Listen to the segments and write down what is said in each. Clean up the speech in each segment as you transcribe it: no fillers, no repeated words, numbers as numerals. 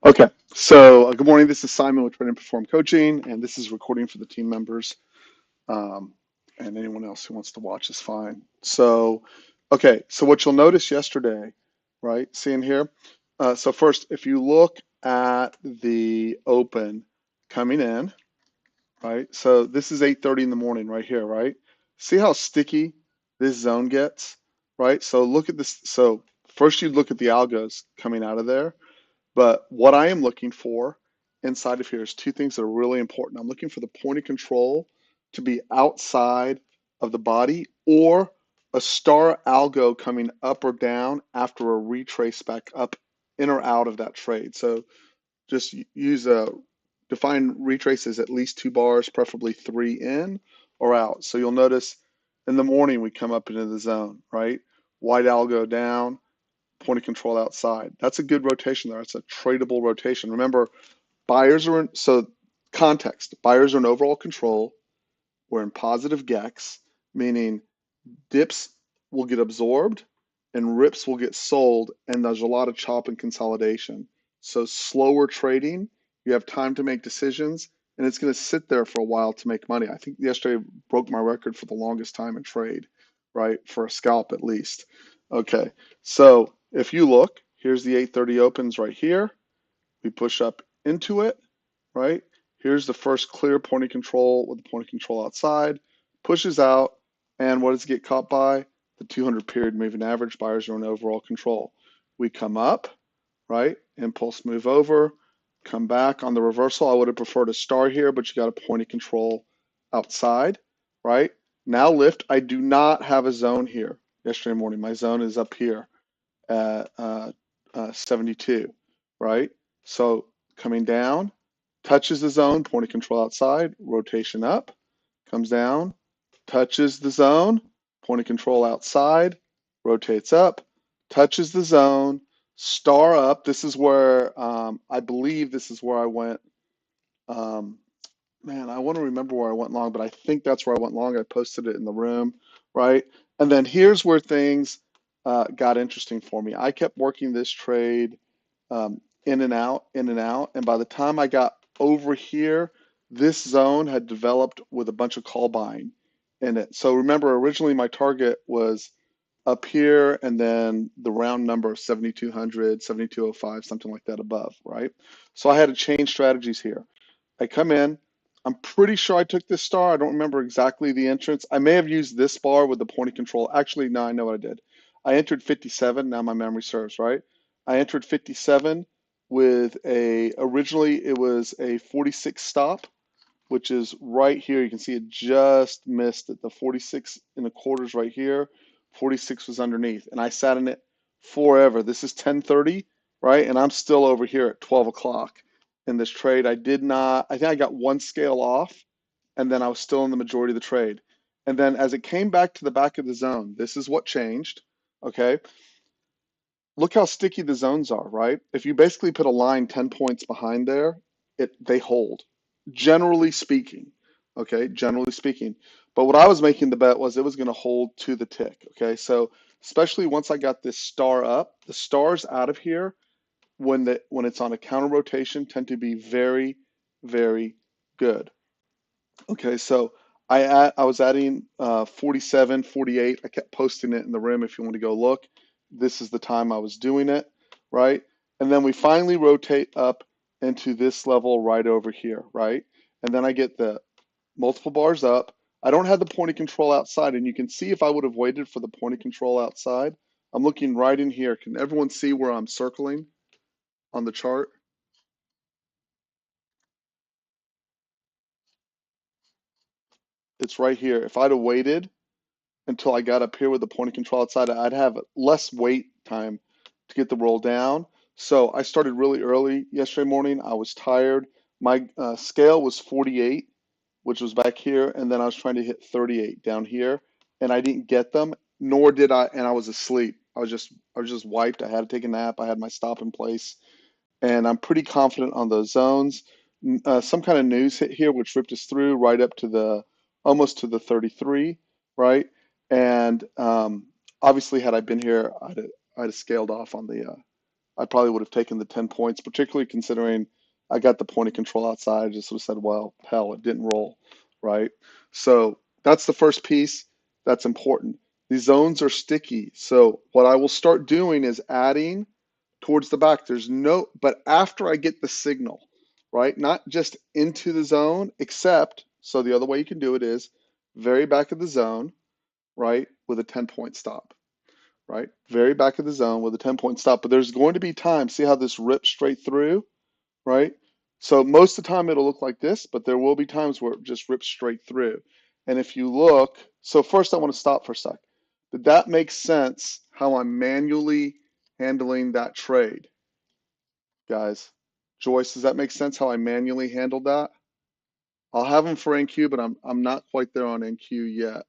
Okay, so good morning. This is Simon with TRADEnPERFORM Coaching, and this is recording for the team members, um, and anyone else who wants to watch is fine. So, okay, so what you'll notice yesterday, right? Seeing here. So first, if you look at the open coming in, right? So this is 8:30 in the morning right here, right? See how sticky this zone gets, right? So look at this. So first you look at the algos coming out of there. But what I am looking for inside of here is two things that are really important. I'm looking for the point of control to be outside of the body or a star algo coming up or down after a retrace back up in or out of that trade. So just use a define retrace as at least 2 bars, preferably 3 in or out. So you'll notice in the morning we come up into the zone, right? White algo down, point of control outside. That's a good rotation there. It's a tradable rotation. Remember, buyers are in, so context, buyers are in overall control. We're in positive GEX, meaning dips will get absorbed and rips will get sold, and there's a lot of chop and consolidation. So slower trading, you have time to make decisions, and it's going to sit there for a while to make money. I think yesterday broke my record for the longest time in trade, right? For a scalp at least. Okay, so if you look, here's the 8:30 opens right here. We push up into it, right? Here's the first clear point of control with the point of control outside, pushes out, and what does it get caught by? The 200 period moving average. Buyers are in overall control. We come up, right? Impulse move over, come back on the reversal. I would have preferred a star here, but you got a point of control outside, right? Now lift. I do not have a zone here yesterday morning. My zone is up here at 72, right? So coming down, touches the zone, point of control outside, rotation up, comes down, touches the zone, point of control outside, rotates up, touches the zone, star up. This is where I believe this is where I went. Um, Man, I want to remember where I went long, but I think that's where I went long. I posted it in the room, right? And then here's where things got interesting for me. I kept working this trade in and out, in and out. And by the time I got over here, this zone had developed with a bunch of call buying in it. So remember, originally my target was up here and then the round number of 7,200, 7,205, something like that above, right? So I had to change strategies here. I come in. I'm pretty sure I took this star. I don't remember exactly the entrance. I may have used this bar with the point of control. Actually, no, I know what I did. I entered 57. Now my memory serves, right? I entered 57 with originally it was a 46 stop, which is right here. You can see it just missed it. The 46 in the quarters right here. 46 was underneath. And I sat in it forever. This is 10:30, right? And I'm still over here at 12 o'clock in this trade. I did not, I think I got one scale off, and then I was still in the majority of the trade. And then as it came back to the back of the zone, this is what changed. Okay. Look how sticky the zones are, right? If you basically put a line 10 points behind there, they hold. Generally speaking, okay, generally speaking. But what I was making the bet was it was going to hold to the tick, okay? So especially once I got this star up, the stars out of here when it's on a counter rotation tend to be very, very good. Okay, so I was adding 47, 48. I kept posting it in the room if you want to go look. This is the time I was doing it, right? And then we finally rotate up into this level right over here, right? And then I get the multiple bars up. I don't have the point of control outside, and you can see if I would have waited for the point of control outside, I'm looking right in here. Can everyone see where I'm circling on the chart? It's right here. If I'd have waited until I got up here with the point of control outside, I'd have less wait time to get the roll down. So I started really early yesterday morning. I was tired. My scale was 48, which was back here, and then I was trying to hit 38 down here, and I didn't get them, nor did I, and I was asleep. I was just wiped. I had to take a nap. I had my stop in place, and I'm pretty confident on those zones. Some kind of news hit here, which ripped us through right up to the almost to the 33, right? And obviously, had I been here, I'd have scaled off on I probably would have taken the 10 points, particularly considering I got the point of control outside. I just would have said, well, hell, it didn't roll, right? So that's the first piece. That's important. These zones are sticky. So what I will start doing is adding towards the back. But after I get the signal, right? Not just into the zone, except, so the other way you can do it is very back of the zone, right? With a 10-point stop, right? Very back of the zone with a 10-point stop. But there's going to be times, see how this rips straight through, right? So most of the time it'll look like this, but there will be times where it just rips straight through. And if you look, so first I want to stop for a sec. Did that make sense how I'm manually handling that trade, guys? Joyce, does that make sense how I manually handled that? I'll have them for NQ, but I'm not quite there on NQ yet.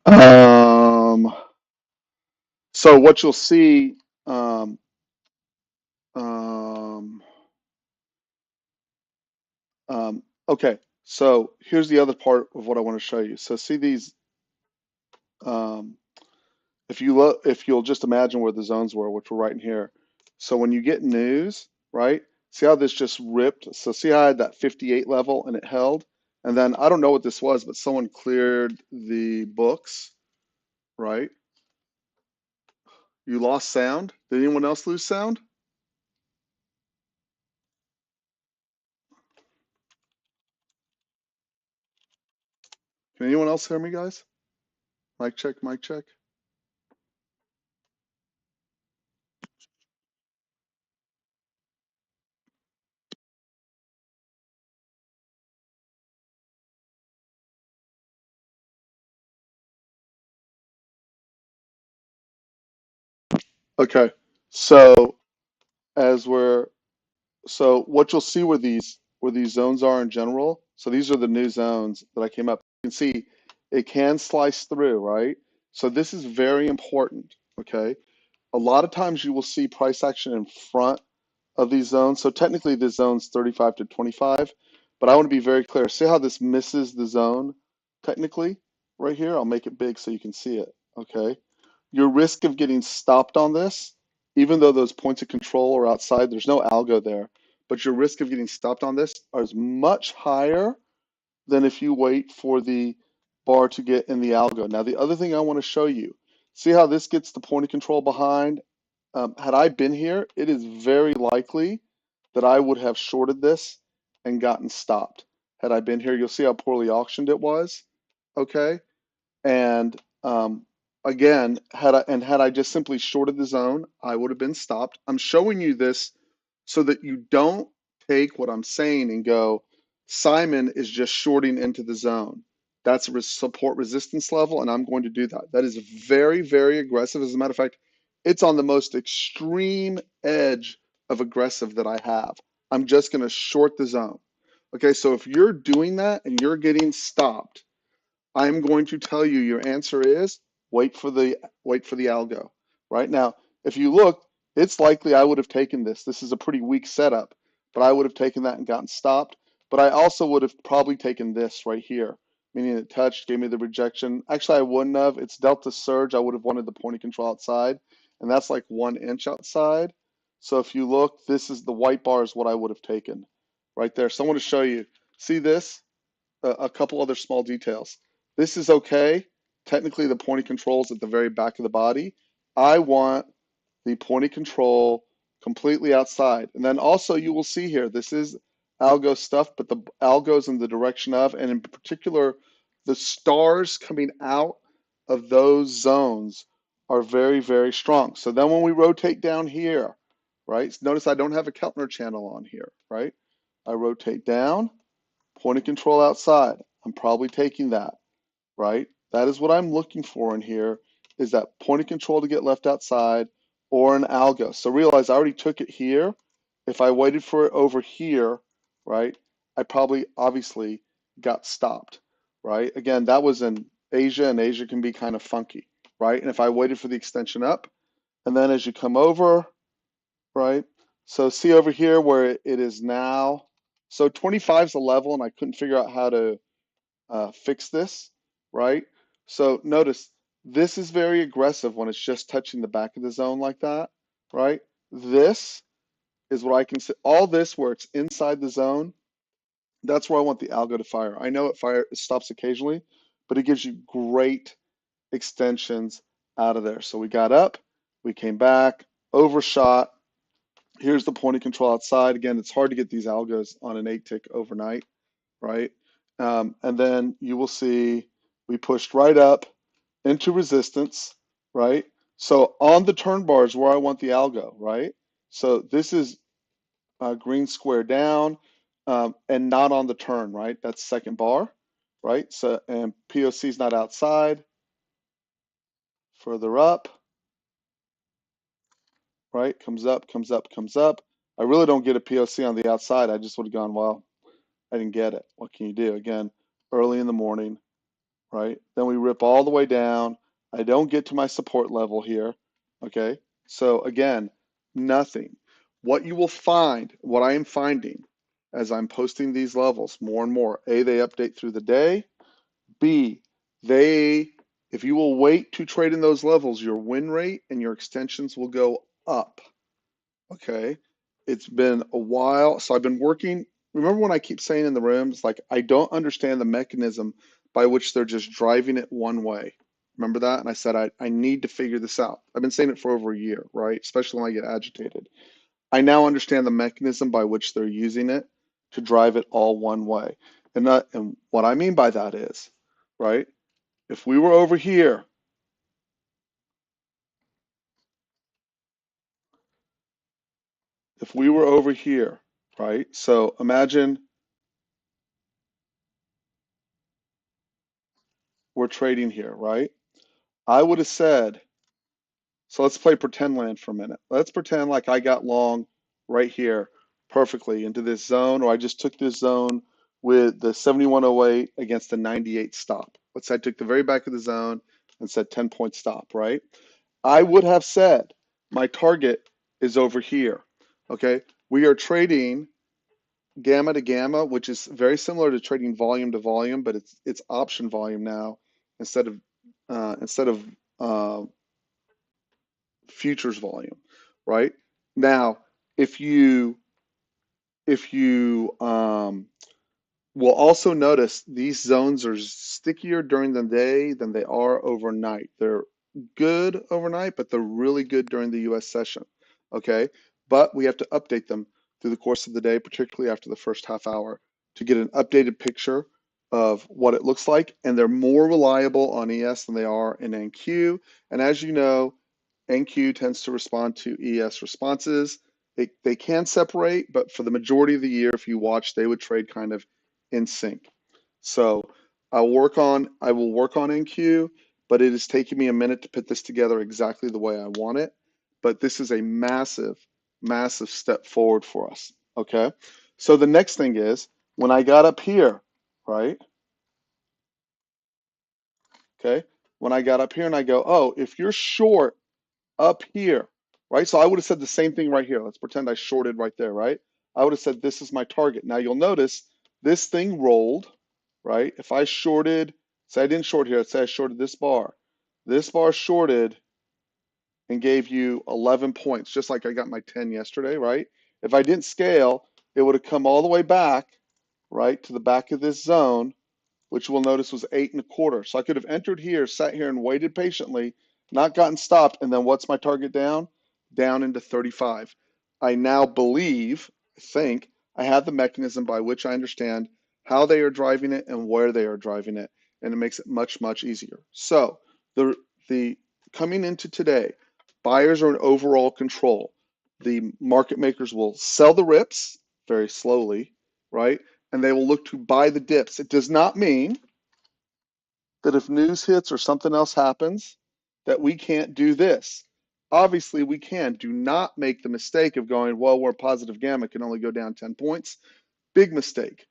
Um, so what you'll see, um, um, okay, so here's the other part of what I want to show you. So see these, um, if you'll just imagine where the zones were, which were right in here. So when you get news, right? See how this just ripped? So see how I had that 58 level and it held? And then I don't know what this was, but someone cleared the books, right? You lost sound. Did anyone else lose sound? Can anyone else hear me, guys? Mic check, mic check. Okay, so as we're so what you'll see where these zones are in general. So these are the new zones that I came up. You can see it can slice through, right? So this is very important, okay? A lot of times you will see price action in front of these zones. So technically this zone's 35 to 25, but I want to be very clear. See how this misses the zone technically right here? I'll make it big so you can see it, okay? Your risk of getting stopped on this, even though those points of control are outside, there's no algo there, but your risk of getting stopped on this is much higher than if you wait for the bar to get in the algo. Now, the other thing I want to show you, see how this gets the point of control behind? Had I been here, it is very likely that I would have shorted this and gotten stopped. Had I been here, you'll see how poorly auctioned it was, okay? And again, had I just simply shorted the zone, I would have been stopped. I'm showing you this so that you don't take what I'm saying and go, Simon is just shorting into the zone. That's a support resistance level, and I'm going to do that. That is very, very aggressive. As a matter of fact, it's on the most extreme edge of aggressive that I have. I'm just going to short the zone. Okay, so if you're doing that and you're getting stopped, I'm going to tell you your answer is wait for the algo. Right now, if you look, it's likely I would have taken this. This is a pretty weak setup, but I would have taken that and gotten stopped. But I also would have probably taken this right here, meaning it touched, gave me the rejection. Actually, I wouldn't have. It's delta surge. I would have wanted the pointing control outside, and that's like 1 inch outside. So if you look, this is the white bar is what I would have taken right there. So I want to show you. See this? A couple other small details. This is okay. Technically, the pointing control is at the very back of the body. I want the pointing control completely outside. And then also you will see here, this is algo stuff, but the algo's in the direction of, and in particular, the stars coming out of those zones are very, very strong. So then when we rotate down here, right? Notice I don't have a Keltner channel on here, right? I rotate down. Point of control outside. I'm probably taking that, right? That is what I'm looking for in here, is that point of control to get left outside or an algo. So realize I already took it here. If I waited for it over here, right, I probably obviously got stopped, right? Again, that was in Asia, and Asia can be kind of funky, right? And if I waited for the extension up, and then as you come over, right? So see over here where it is now. So 25 is a level, and I couldn't figure out how to fix this, right? So notice this is very aggressive when it's just touching the back of the zone like that, right? This is what I can see. All this where it's inside the zone, that's where I want the algo to fire. I know it stops occasionally, but it gives you great extensions out of there. So we got up, we came back, overshot. Here's the point of control outside. Again, it's hard to get these algos on an 8 tick overnight, right? And then you will see we pushed right up into resistance, right? So on the turn bar is where I want the algo, right? So this is green square down and not on the turn, right? That's second bar, right? So, and POC is not outside, further up, right? Comes up, comes up, comes up. I really don't get a POC on the outside. I just would have gone, well, I didn't get it. What can you do? Again, early in the morning, right? Then we rip all the way down. I don't get to my support level here, okay? So again, nothing. What you will find, what I am finding as I'm posting these levels more and more, A, they update through the day. B, if you will wait to trade in those levels, your win rate and your extensions will go up. Okay, it's been a while. So I've been working. Remember when I keep saying in the rooms, like, I don't understand the mechanism by which they're just driving it one way. Remember that? And I said, I need to figure this out. I've been saying it for over a year, right? Especially when I get agitated. I now understand the mechanism by which they're using it to drive it all one way. And what I mean by that is, right? If we were over here, if we were over here, right? So imagine we're trading here, right? I would have said, so let's play pretend land for a minute. Let's pretend like I got long right here perfectly into this zone, or I just took this zone with the 7108 against the 98 stop. Let's say I took the very back of the zone and said 10-point stop, right? I would have said my target is over here, okay? We are trading gamma to gamma, which is very similar to trading volume to volume, but it's option volume now instead of instead of futures volume, right? Now, if you will also notice these zones are stickier during the day than they are overnight. They're good overnight, but they're really good during the US session. Okay. But we have to update them through the course of the day, particularly after the first half hour, to get an updated picture of what it looks like. And they're more reliable on ES than they are in NQ. And as you know, NQ tends to respond to ES responses. They can separate, but for the majority of the year, if you watch, they would trade kind of in sync. So I will work on NQ, but it is taking me a minute to put this together exactly the way I want it. But this is a massive, massive step forward for us. Okay. So the next thing is when I got up here, right? Okay. When I got up here and I go, oh, if you're short up here, right? So I would have said the same thing right here. Let's pretend I shorted right there, right? I would have said this is my target. Now you'll notice this thing rolled, right? If I shorted, say I didn't short here, let's say I shorted this bar. This bar shorted and gave you 11 points, just like I got my 10 yesterday, right? If I didn't scale, it would have come all the way back, right, to the back of this zone, which we'll notice was 8.25. So I could have entered here, sat here and waited patiently, not gotten stopped, and then what's my target down? Down into 35. I now believe, I think, I have the mechanism by which I understand how they are driving it and where they are driving it, and it makes it much, much easier. So the coming into today, buyers are in overall control. The market makers will sell the rips very slowly, right? And they will look to buy the dips. It does not mean that if news hits or something else happens, that we can't do this. Obviously, we can. Do not make the mistake of going, well, we're positive gamma, can only go down 10 points. Big mistake.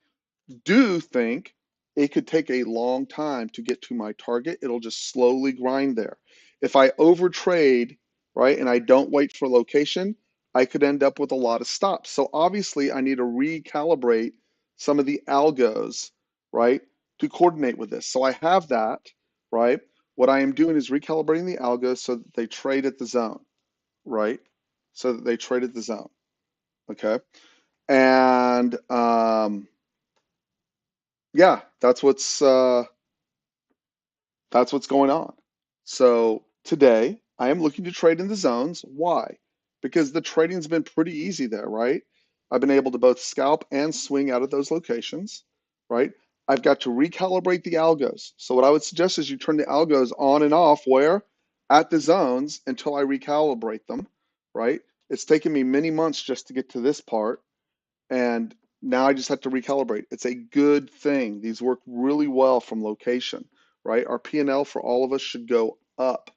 Do think it could take a long time to get to my target. It'll just slowly grind there. If I overtrade, right, and I don't wait for location, I could end up with a lot of stops. So obviously, I need to recalibrate some of the algos, right, to coordinate with this. So I have that, right? What I am doing is recalibrating the algos so that they trade at the zone, right? So that they trade at the zone, okay? And yeah, that's what's going on. So today I am looking to trade in the zones. Why? Because the trading's been pretty easy there, right? I've been able to both scalp and swing out of those locations, right? I've got to recalibrate the algos. So what I would suggest is you turn the algos on and off where? At the zones until I recalibrate them, right? It's taken me many months just to get to this part, and now I just have to recalibrate. It's a good thing. These work really well from location, right? Our P&L for all of us should go up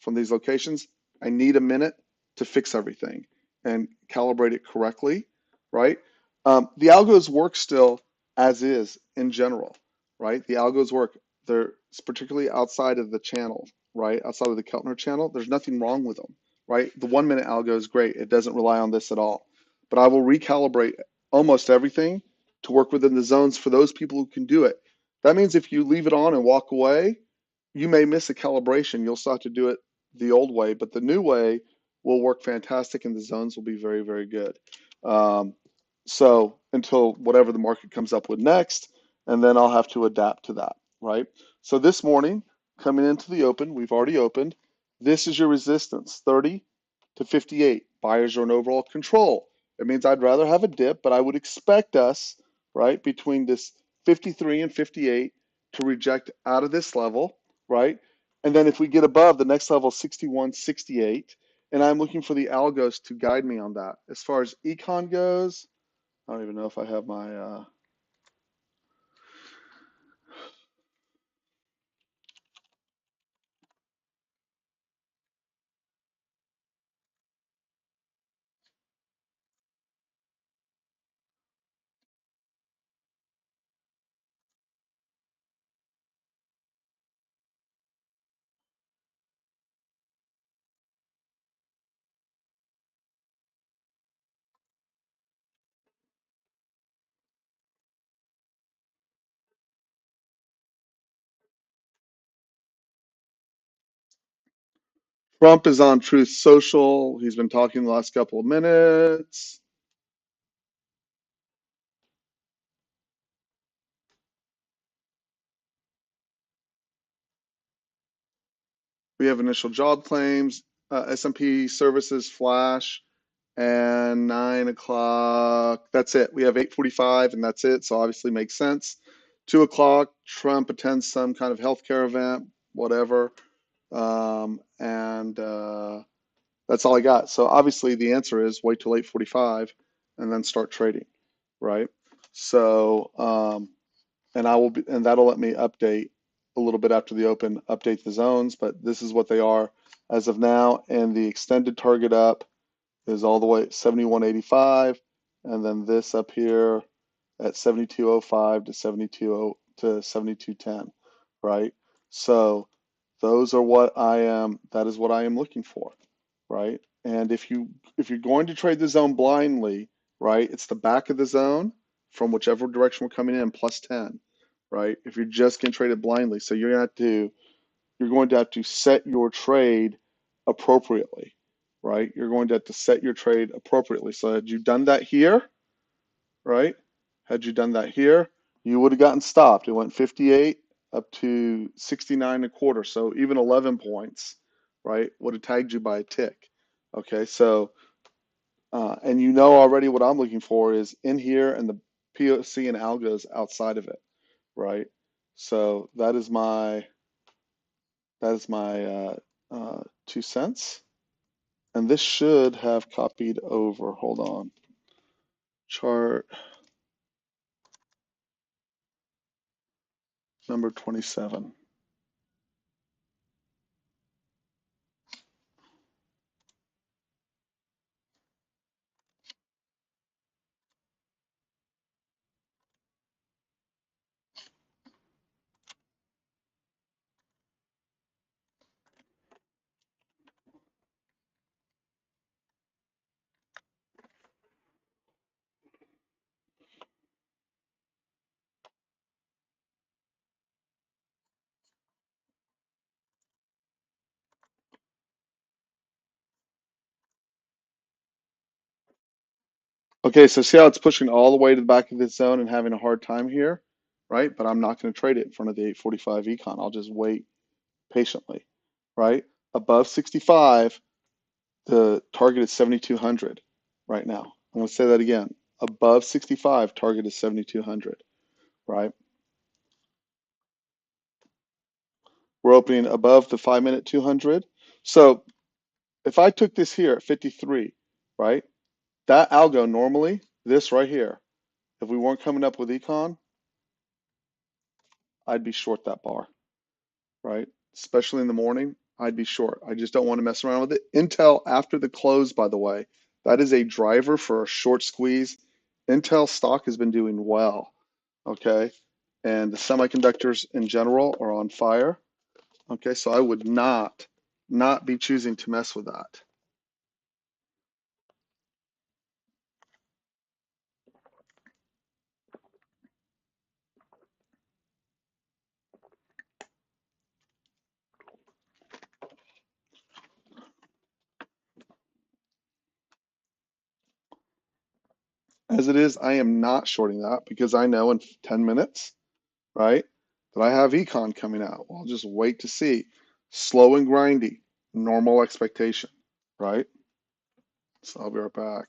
from these locations. I need a minute to fix everything and calibrate it correctly, right? The algos work still as is in general, right? The algos work. They're particularly outside of the channel, right? Outside of the Keltner channel, there's nothing wrong with them, right? The 1 minute algo is great. It doesn't rely on this at all. But I will recalibrate almost everything to work within the zones for those people who can do it. That means if you leave it on and walk away, you may miss a calibration. You'll start to do it the old way, but the new way will work fantastic and the zones will be very, very good. Um, so until whatever the market comes up with next, and then I'll have to adapt to that, right? So this morning, coming into the open, we've already opened. This is your resistance, 30 to 58. Buyers are in overall control. It means I'd rather have a dip, but I would expect us, right, between this 53 and 58 to reject out of this level, right? And then if we get above the next level, 61, 68, and I'm looking for the algos to guide me on that. As far as econ goes, I don't even know if I have my, Trump is on Truth Social. He's been talking the last couple of minutes. We have initial job claims, S&P services flash, and 9 o'clock. That's it. We have 8:45, and that's it. So obviously makes sense. 2 o'clock, Trump attends some kind of healthcare event, whatever, and that's all I got. So obviously the answer is wait till 8:45 and then start trading, right? So and I will be, and that'll let me update a little bit after the open, update the zones, but this is what they are as of now. And the extended target up is all the way 71.85, and then this up here at 72.05 to 72.10, right? So those are what that is what I am looking for, right? And if you're going to trade the zone blindly, right, it's the back of the zone from whichever direction we're coming in plus 10, right? If you're just going to trade it blindly, so you're going to have to set your trade appropriately, right? You're going to have to set your trade appropriately. So had you done that here, right? Had you done that here, you would have gotten stopped. It went 58 up to 69 and a quarter. So even 11 points, right, would have tagged you by a tick. Okay, so and you know already what I'm looking for is in here and the POC and algos outside of it, right? So that is my 2 cents. And this should have copied over. Hold on. Chart number 27. Okay, so see how it's pushing all the way to the back of this zone and having a hard time here, right? But I'm not going to trade it in front of the 845 econ. I'll just wait patiently, right? Above 65, the target is 7,200 right now. I'm going to say that again. Above 65, target is 7,200, right? We're opening above the 5-minute 200. So if I took this here at 53, right? That algo normally, this right here, if we weren't coming up with econ, I'd be short that bar, right? Especially in the morning, I'd be short. I just don't want to mess around with it. Intel after the close, by the way, that is a driver for a short squeeze. Intel stock has been doing well, okay? And the semiconductors in general are on fire, okay? So I would not be choosing to mess with that. As it is, I am not shorting that because I know in 10 minutes, right, that I have econ coming out. Well, I'll just wait to see. Slow and grindy, normal expectation, right? So I'll be right back.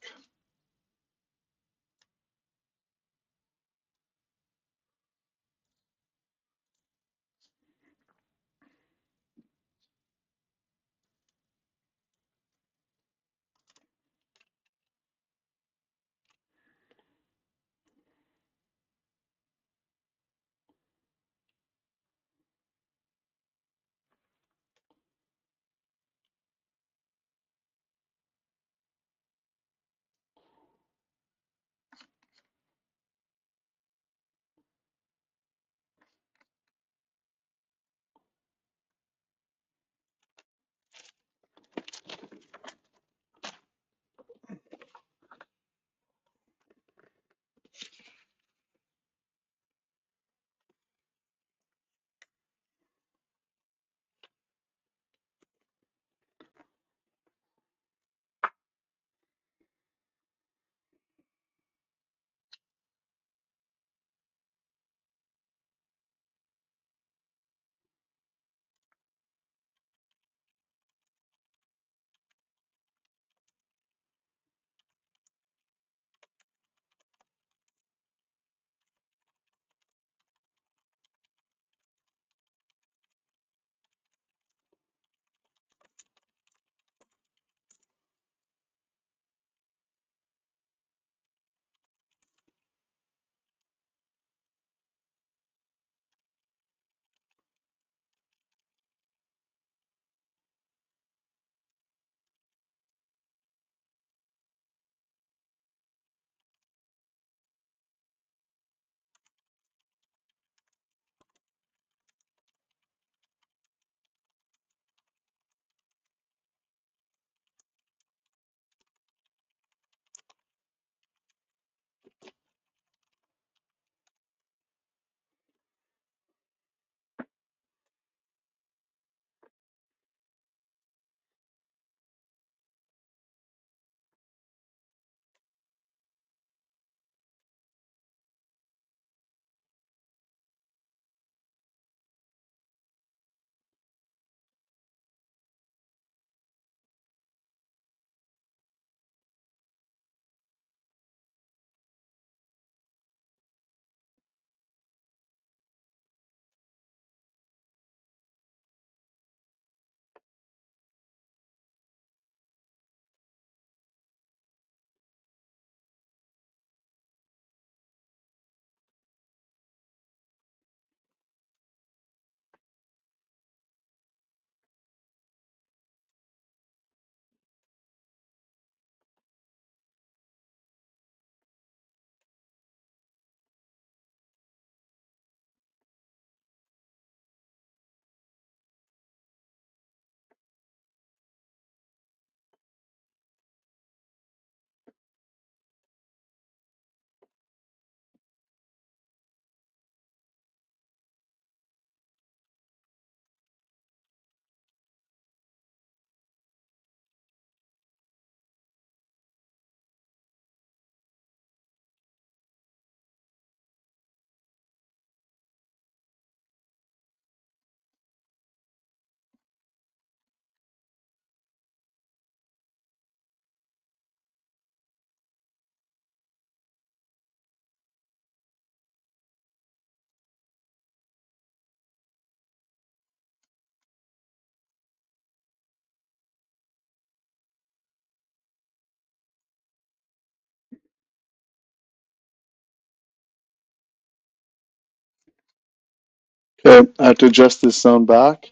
Okay, I have to adjust this zone back.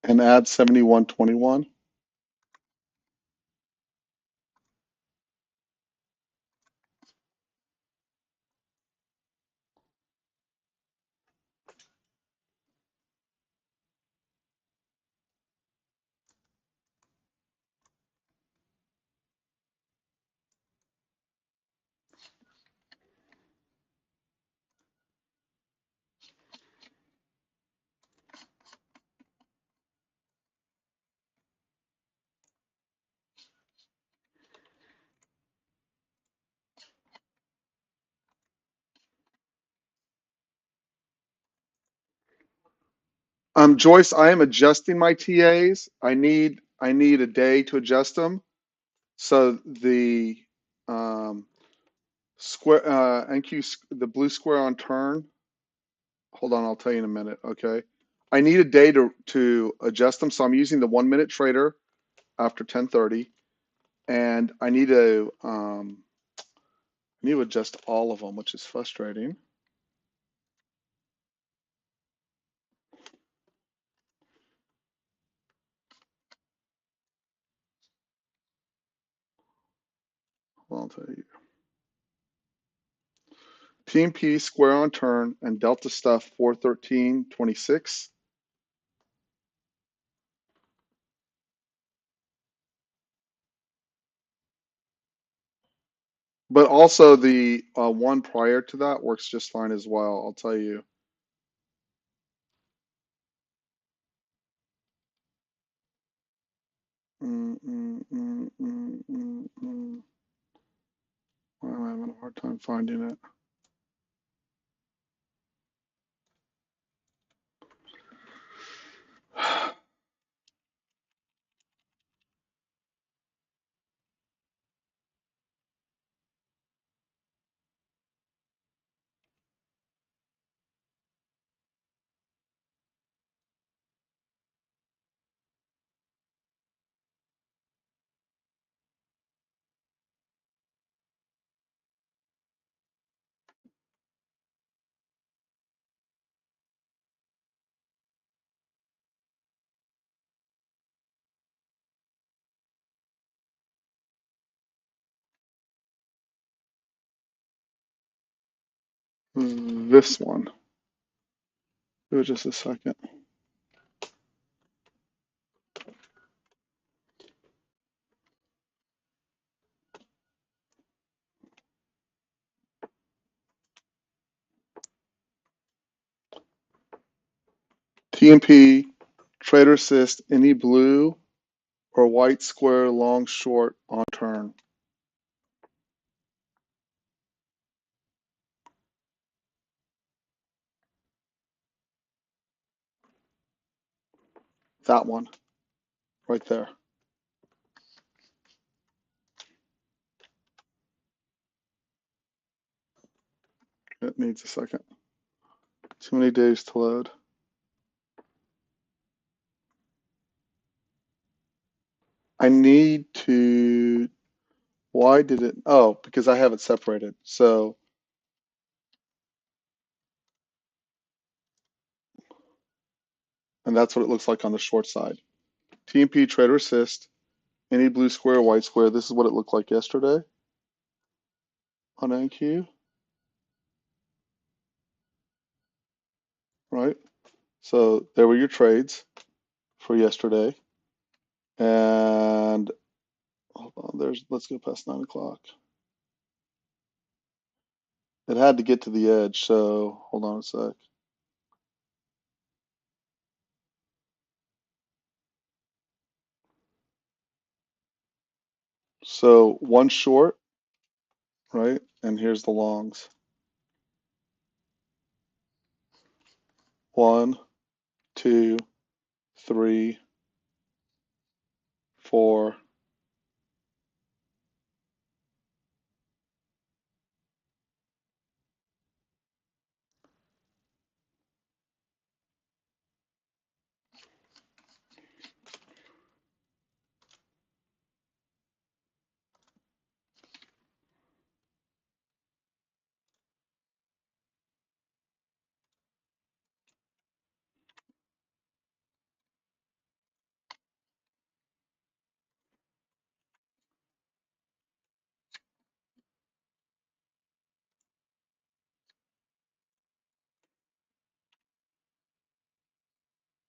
And add 7121. Joyce, I am adjusting my TAs. I need a day to adjust them. So the um, square NQ, the blue square on turn. Hold on, I'll tell you in a minute. Okay, I need a day to adjust them. So I'm using the 1 minute trader after 10:30, and I need to adjust all of them, which is frustrating. Well, I'll tell you. TMP square on turn and delta stuff 413.26. But also the one prior to that works just fine as well, I'll tell you. Mm, mm, mm, mm, mm, mm. Well, I'm having a hard time finding it. This one. Give it just a second. TMP, trader assist, any blue or white square long short on turn. That one right there. It needs a second. Too many days to load. I need to, why did it, oh, because I have it separated. So, and that's what it looks like on the short side. TMP trader assist, any blue square, white square. This is what it looked like yesterday on NQ, right? So there were your trades for yesterday. And hold on, let's go past 9 o'clock. It had to get to the edge, so hold on a sec. So one short, right? And here's the longs. 1, 2, 3, 4.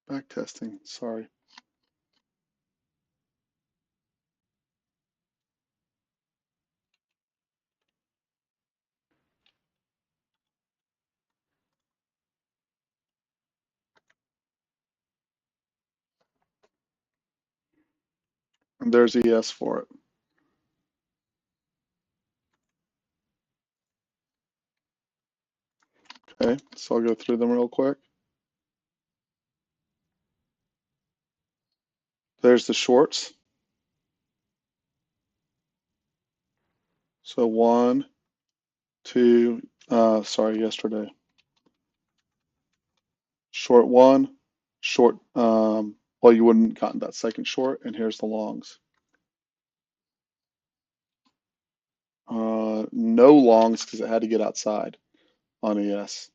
Back testing, sorry. And there's ES for it. Okay, so I'll go through them real quick. There's the shorts. So 1, 2, sorry, yesterday. Short 1, short, well, you wouldn't have gotten that second short, and here's the longs. No longs because it had to get outside on ES.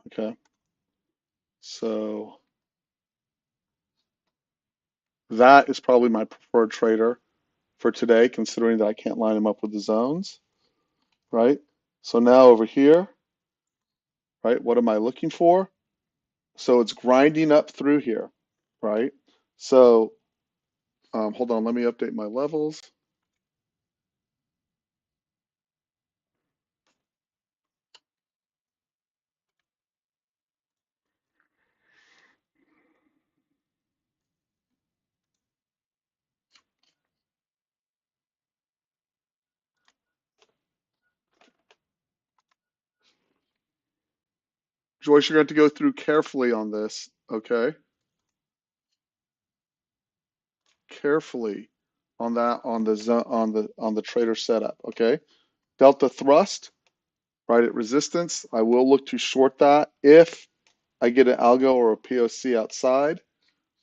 Okay, so that is probably my preferred trader for today, considering that I can't line them up with the zones, right? So now over here, right, what am I looking for? So it's grinding up through here, right? So hold on, let me update my levels. Joyce, you're going to have to go through carefully on this, okay? Carefully on that on the trader setup, okay? Delta thrust, right at resistance. I will look to short that if I get an algo or a POC outside,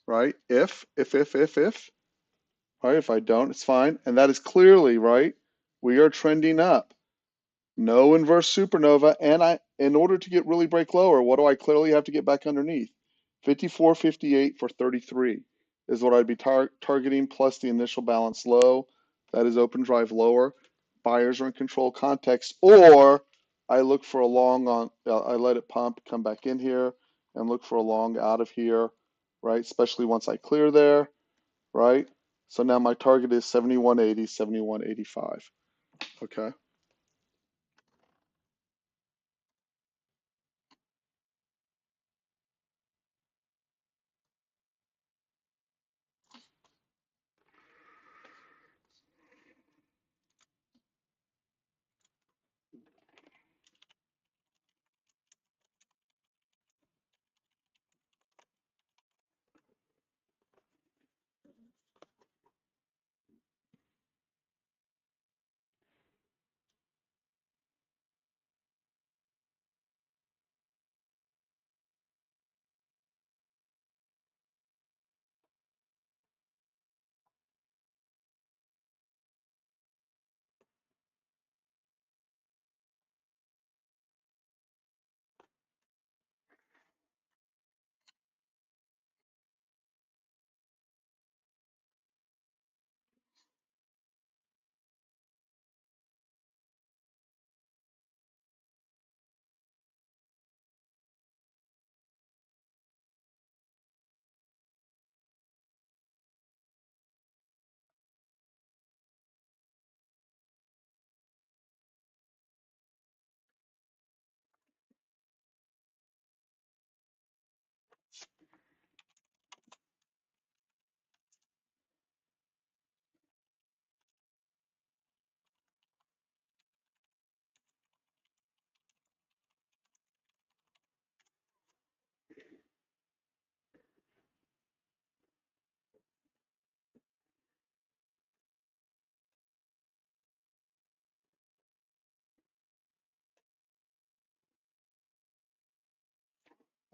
right? If, right? If I don't, it's fine. And that is clearly, right? We are trending up. No inverse supernova. And in order to get really break lower, what do I clearly have to get back underneath? 54.58 for 33 is what I'd be targeting, plus the initial balance low. That is open drive lower. Buyers are in control context, or I look for a long on, I let it pump, come back in here and look for a long out of here, right? Especially once I clear there, right? So now my target is 71.80, 71.85, okay?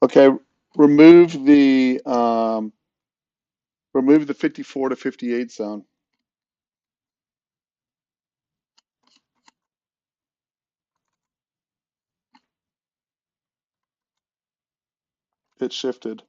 Okay, remove the um, remove the 54 to 58 zone. It shifted.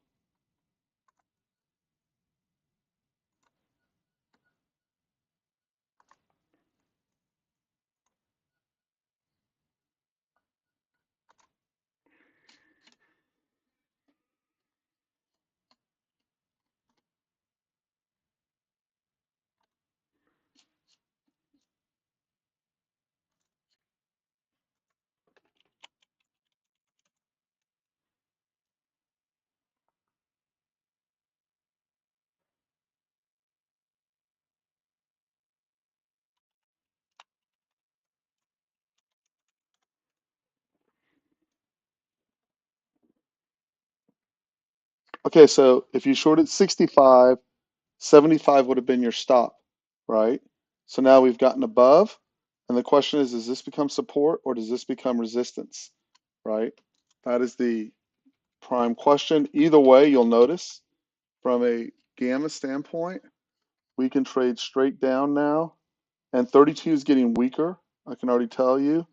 Okay, so if you shorted 65, 75 would have been your stop, right? So now we've gotten above, and the question is, does this become support or does this become resistance, right? That is the prime question. Either way, you'll notice from a gamma standpoint, we can trade straight down now, and 32 is getting weaker. I can already tell you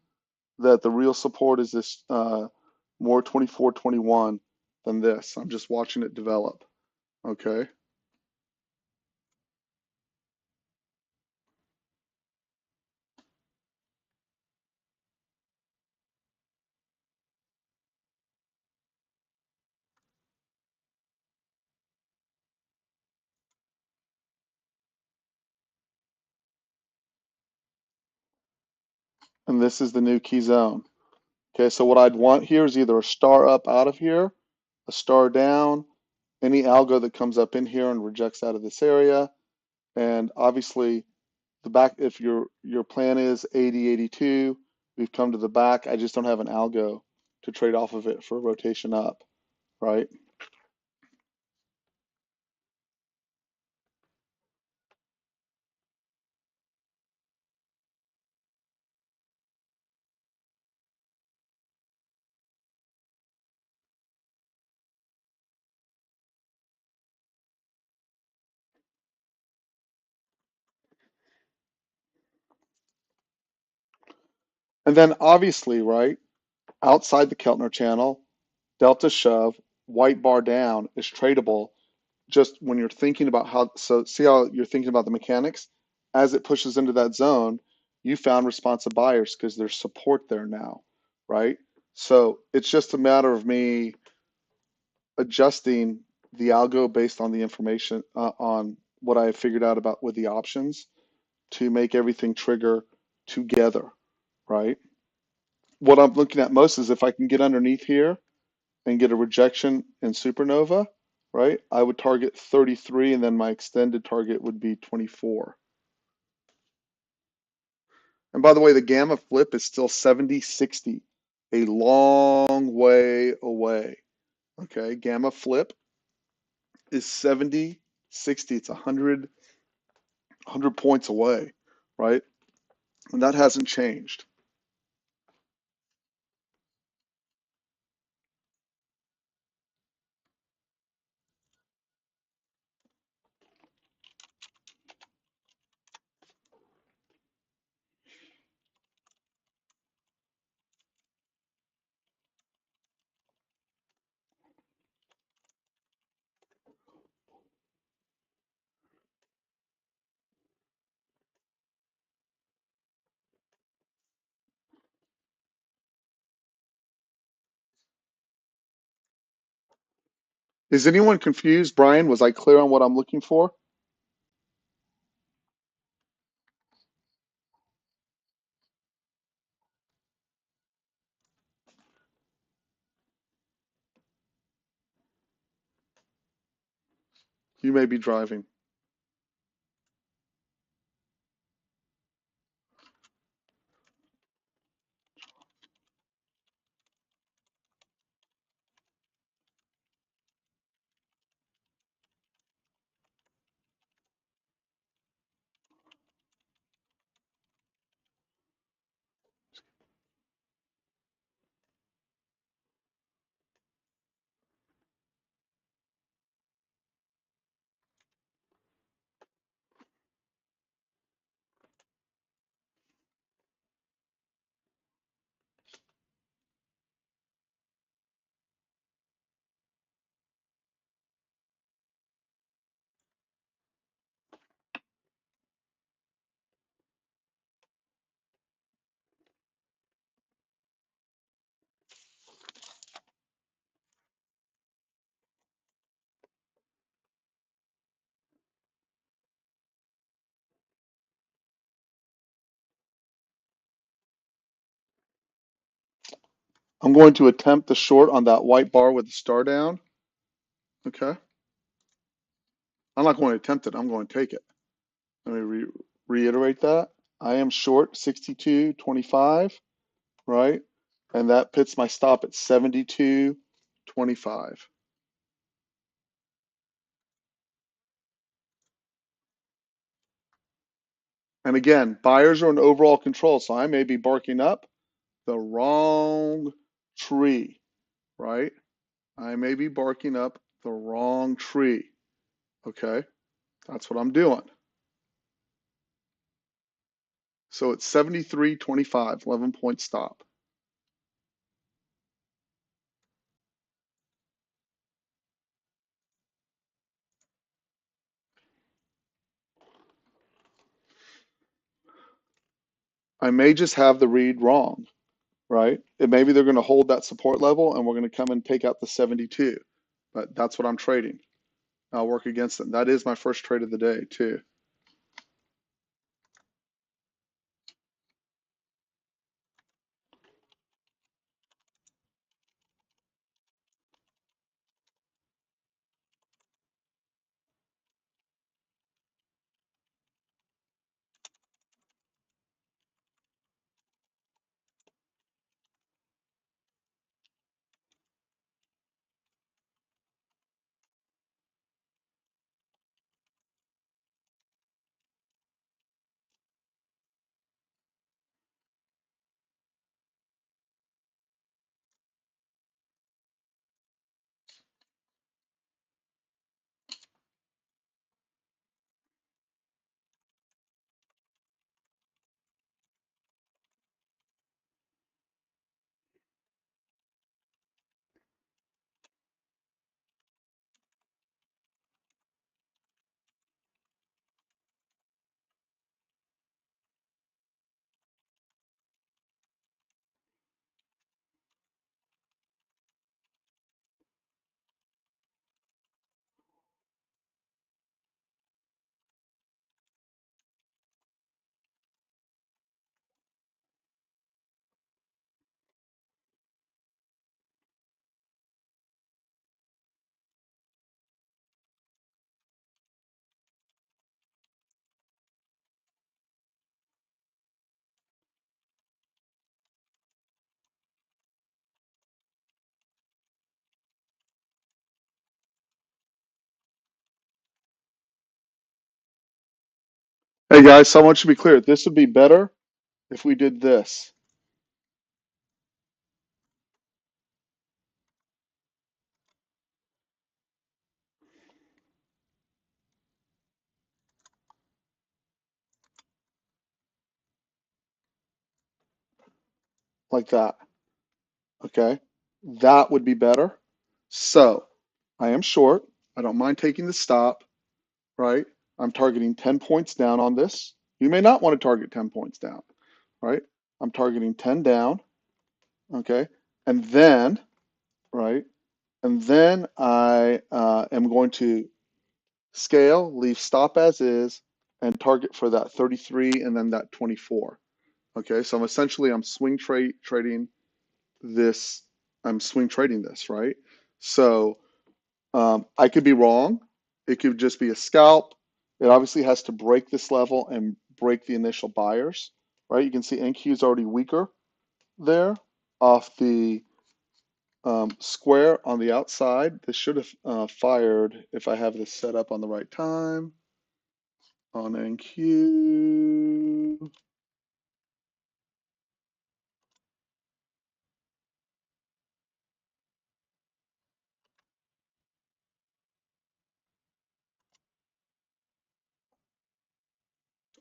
that the real support is this more 24.21 than this. I'm just watching it develop, okay? And this is the new key zone. Okay, so what I'd want here is either a star up out of here, a star down, any algo that comes up in here and rejects out of this area, and obviously the back, if your plan is 80, 82, we've come to the back. I just don't have an algo to trade off of it for a rotation up, right? And then obviously, right, outside the Keltner channel, delta shove, white bar down is tradable just when you're thinking about how, so see how you're thinking about the mechanics? As it pushes into that zone, you found responsive buyers because there's support there now, right? So it's just a matter of me adjusting the algo based on the information on what I figured out about with the options to make everything trigger together, right? What I'm looking at most is if I can get underneath here and get a rejection in supernova, right? I would target 33 and then my extended target would be 24. And by the way, the gamma flip is still 70, 60, a long way away. Okay, gamma flip is 70, 60. It's 100 points away, right? And that hasn't changed. Is anyone confused, Brian? Was I clear on what I'm looking for? You may be driving. I'm going to attempt the short on that white bar with the star down. Okay. I'm not going to attempt it. I'm going to take it. Let me reiterate that. I am short 62.25, right? And that puts my stop at 72.25. And again, buyers are in overall control, so I may be barking up the wrong tree, right? I may be barking up the wrong tree. Okay, that's what I'm doing. So it's 73.25, 11-point stop. I may just have the read wrong, right? And maybe they're going to hold that support level and we're going to come and take out the 72. But that's what I'm trading. I'll work against them. That is my first trade of the day, too. Hey, guys, someone should be clear. This would be better if we did this, like that. Okay? That would be better. So I am short. I don't mind taking the stop, right? I'm targeting 10 points down on this. You may not want to target 10 points down, right? I'm targeting 10 down, okay? And then, right? And then I am going to scale, leave stop as is, and target for that 33 and then that 24. Okay, so I'm swing trading this. I'm swing trading this, right? So I could be wrong. It could just be a scalp. It obviously has to break this level and break the initial buyers, right? You can see NQ is already weaker there off the square on the outside. This should have fired if I have this set up on the right time on NQ.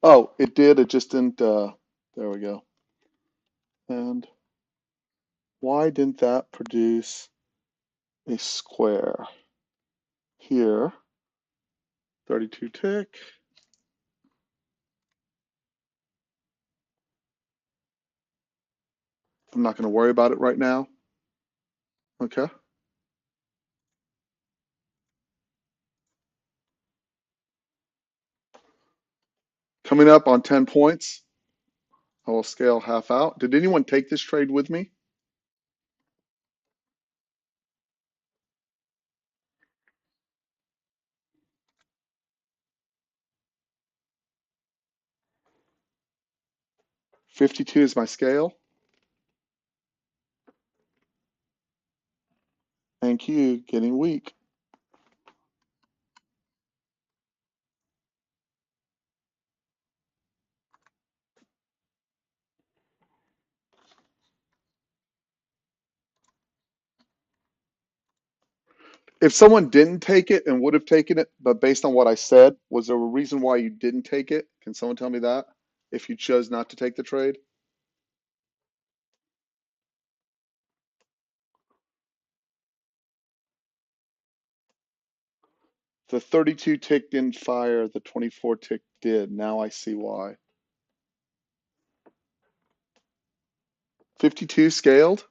Oh, it did. It just didn't. There we go. And why didn't that produce a square here? 32 tick. I'm not going to worry about it right now. Okay. Coming up on 10 points, I will scale half out. Did anyone take this trade with me? 52 is my scale. Thank you. Getting weak. If someone didn't take it and would have taken it, but based on what I said, was there a reason why you didn't take it? Can someone tell me that? If you chose not to take the trade? The 32 tick didn't fire, the 24 tick did. Now I see why. 52 scaled?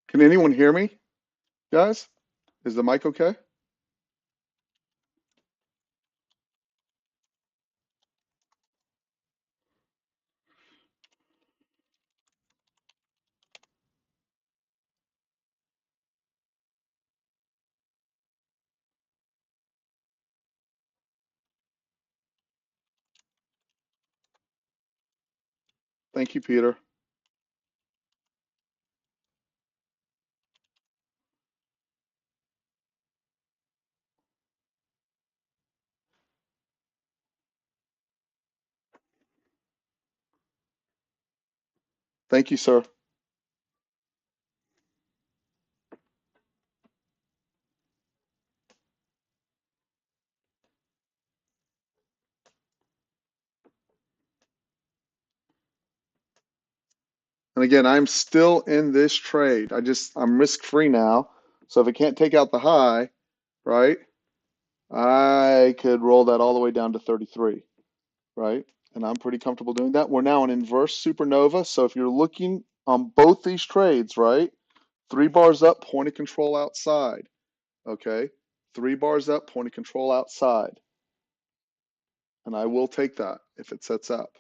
Can anyone hear me, guys? Is the mic okay? Thank you, Peter. Thank you, sir. And again, I'm still in this trade. I'm risk free now. So if it can't take out the high, right, I could roll that all the way down to 33, right? And I'm pretty comfortable doing that. We're now an inverse supernova. So if you're looking on both these trades, right, 3 bars up, point of control outside, okay? 3 bars up, point of control outside. And I will take that if it sets up.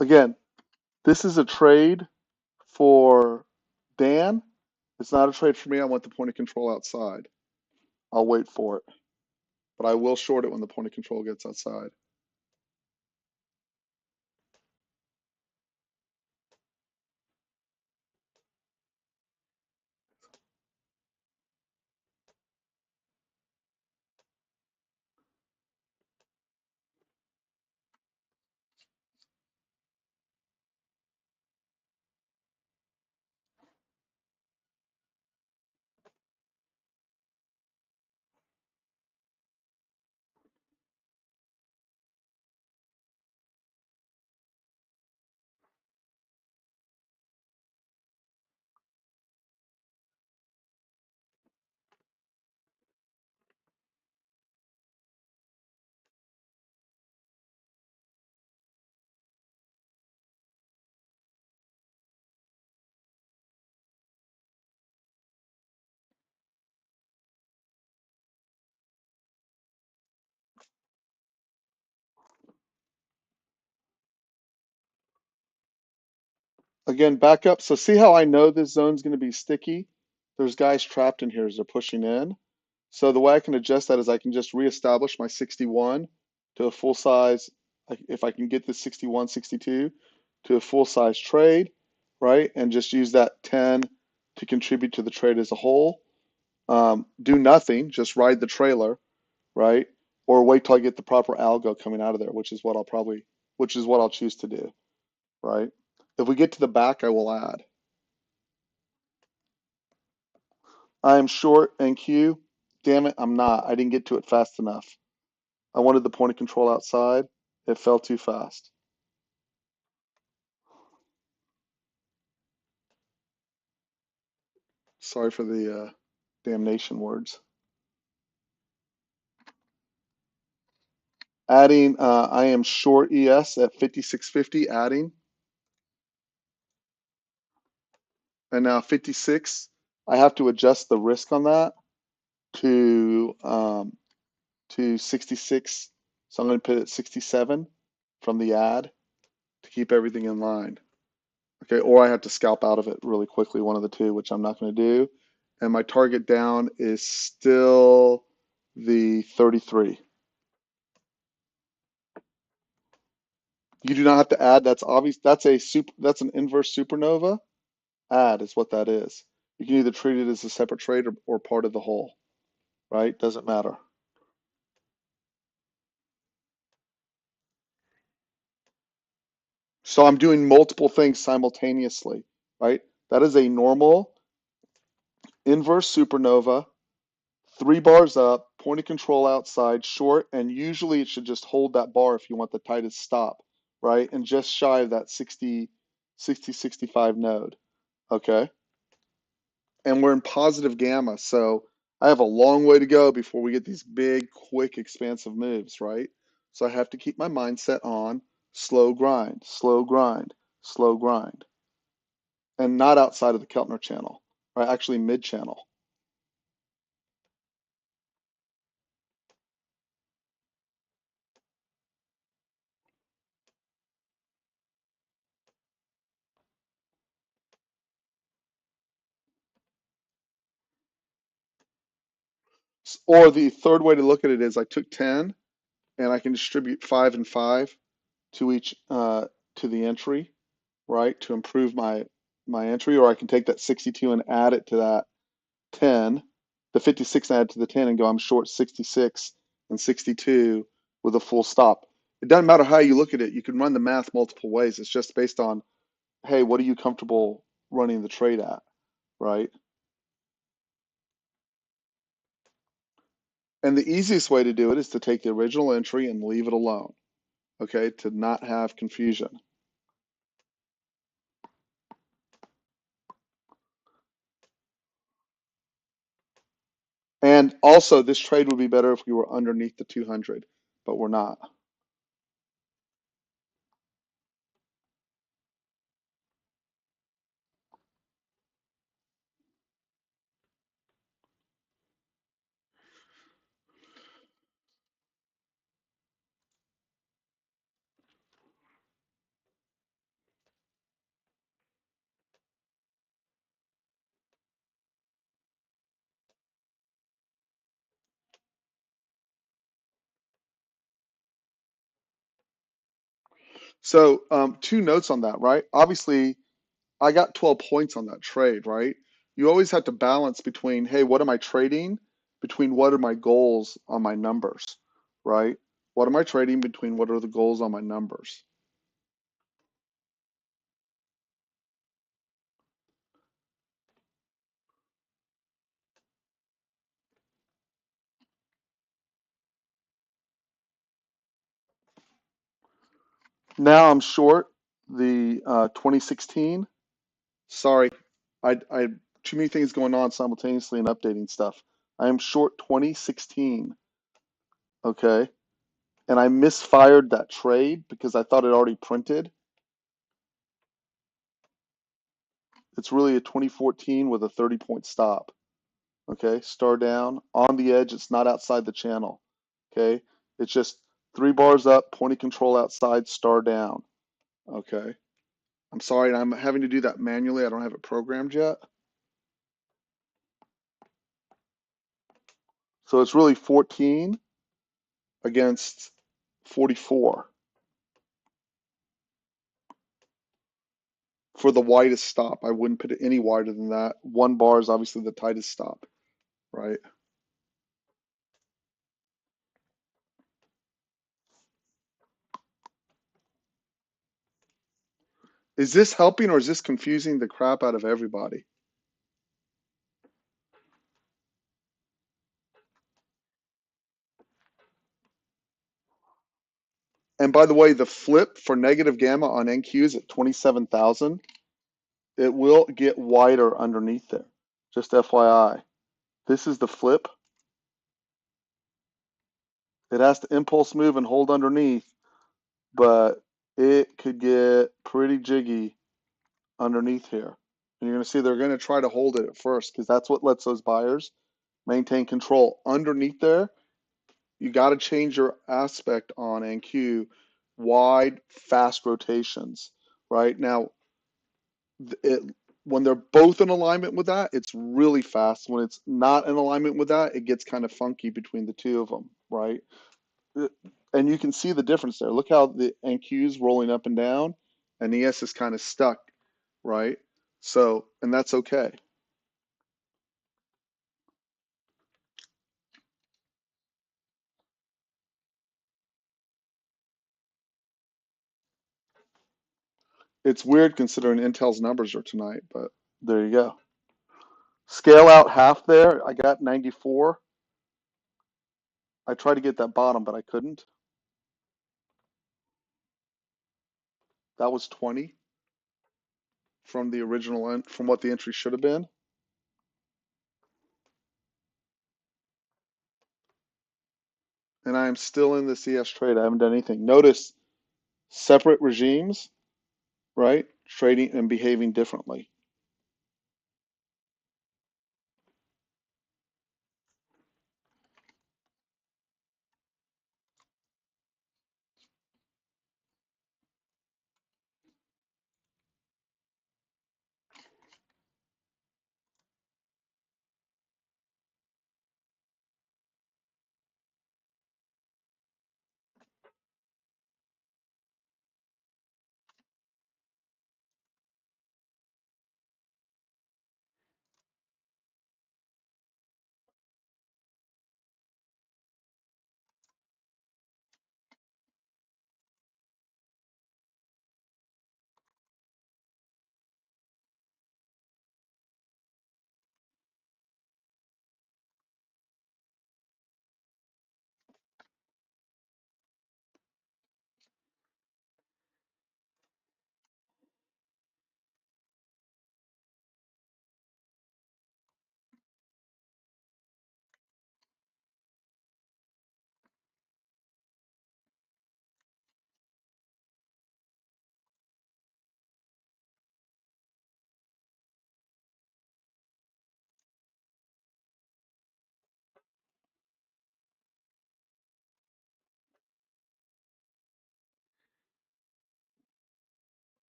Again, this is a trade for Dan. It's not a trade for me. I want the point of control outside. I'll wait for it, but I will short it when the point of control gets outside. Again, back up. So see how I know this zone's going to be sticky? there's guys trapped in here as they're pushing in. So the way I can adjust that is I can just reestablish my 61 to a full size, if I can get the 61, 62 to a full size trade, right? And just use that 10 to contribute to the trade as a whole. Do nothing, just ride the trailer, right? Or wait till I get the proper algo coming out of there, which is what I'll choose to do, right? If we get to the back, I will add. I am short NQ. Damn it, I'm not. I didn't get to it fast enough. I wanted the point of control outside. It fell too fast. Sorry for the damnation words. Adding, I am short ES at 56.50, adding. And now 56, I have to adjust the risk on that to 66. So I'm going to put it at 67 from the add to keep everything in line. Okay, or I have to scalp out of it really quickly, one of the two, which I'm not going to do. And my target down is still the 33. You do not have to add. That's obvious. That's an inverse supernova. Add is what that is. You can either treat it as a separate trade or part of the whole, right? Doesn't matter. So I'm doing multiple things simultaneously, right? That is a normal inverse supernova, 3 bars up, point of control outside, short, and usually it should just hold that bar if you want the tightest stop, right? And just shy of that 60, 65 node, okay? And we're in positive gamma, so I have a long way to go before we get these big, quick, expansive moves, right? So I have to keep my mindset on slow grind, slow grind, slow grind, and not outside of the Keltner channel, right? Actually mid channel. Or the third way to look at it is I took 10 and I can distribute 5 and 5 to each to the entry, right? To improve my entry, or I can take that 62 and add it to that 10, the 56 and add to the 10 and go, I'm short 66 and 62 with a full stop. It doesn't matter how you look at it. You can run the math multiple ways. It's just based on, hey, what are you comfortable running the trade at, right? And the easiest way to do it is to take the original entry and leave it alone, okay, to not have confusion. And also, this trade would be better if we were underneath the 200, but we're not. So, 2 notes on that, right? Obviously, I got 12 points on that trade, right? You always have to balance between, hey, what am I trading? Between what are my goals on my numbers, right? What am I trading between what are the goals on my numbers? Now I'm short the 2016. Sorry, I too many things going on simultaneously and updating stuff. I am short 2016, okay? And I misfired that trade because I thought it already printed. It's really a 2014 with a 30-point stop. Okay, star down on the edge. It's not outside the channel. Okay, it's just 3 bars up, point of control outside, star down. Okay, I'm sorry, I'm having to do that manually. I don't have it programmed yet. So it's really 14 against 44 for the widest stop. I wouldn't put it any wider than that. 1 bar is obviously the tightest stop, right? Is this helping or is this confusing the crap out of everybody? And by the way, the flip for negative gamma on NQ is at 27,000. It will get wider underneath there. Just FYI. This is the flip. It has to impulse move and hold underneath, but it could get pretty jiggy underneath here. And you're going to see they're going to try to hold it at first because that's what lets those buyers maintain control. Underneath there, you got to change your aspect on NQ, wide, fast rotations, right? Now, it, when they're both in alignment with that, it's really fast. When it's not in alignment with that, it gets kind of funky between the two of them, right? And you can see the difference there. Look how the NQ is rolling up and down, and ES is kind of stuck, right? So, and that's okay. It's weird considering Intel's numbers are tonight, but there you go. Scale out half there. I got 94. I tried to get that bottom, but I couldn't. That was 20 from the original, from what the entry should have been. And I am still in the CS trade. I haven't done anything. Notice separate regimes, right? Trading and behaving differently.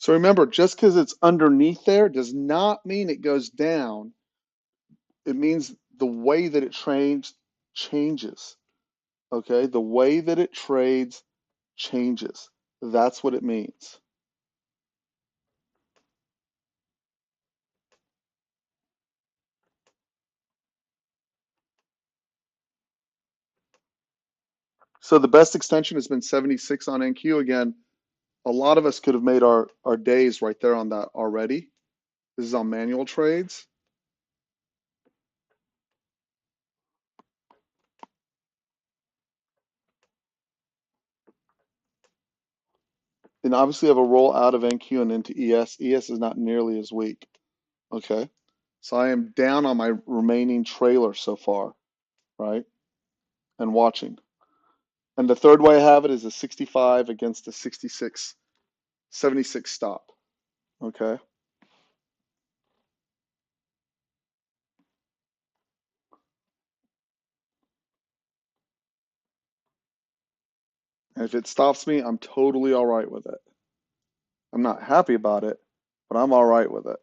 So remember, just because it's underneath there does not mean it goes down. It means the way that it trades changes. Okay? The way that it trades changes. That's what it means. So the best extension has been 76 on NQ. Again, a lot of us could have made our days right there on that already. This is on manual trades. And obviously have a roll out of NQ and into ES. ES is not nearly as weak. Okay. So I am down on my remaining trailer so far, right? And watching. And the third way I have it is a 65 against a 66, 76 stop. Okay. And if it stops me, I'm totally all right with it. I'm not happy about it, but I'm all right with it.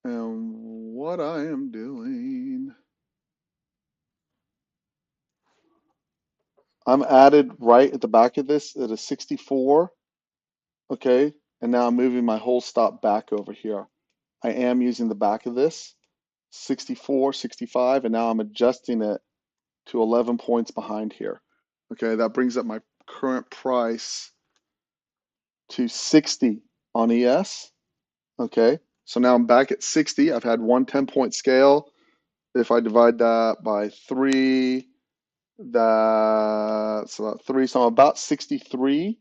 And what I am doing, I'm added right at the back of this at a 64, okay? And now I'm moving my whole stop back over here. I am using the back of this, 64, 65, and now I'm adjusting it to 11 points behind here. Okay, that brings up my current price to 60 on ES. Okay, so now I'm back at 60. I've had one 10-point scale. If I divide that by 3, that's about 3. So I'm about 63.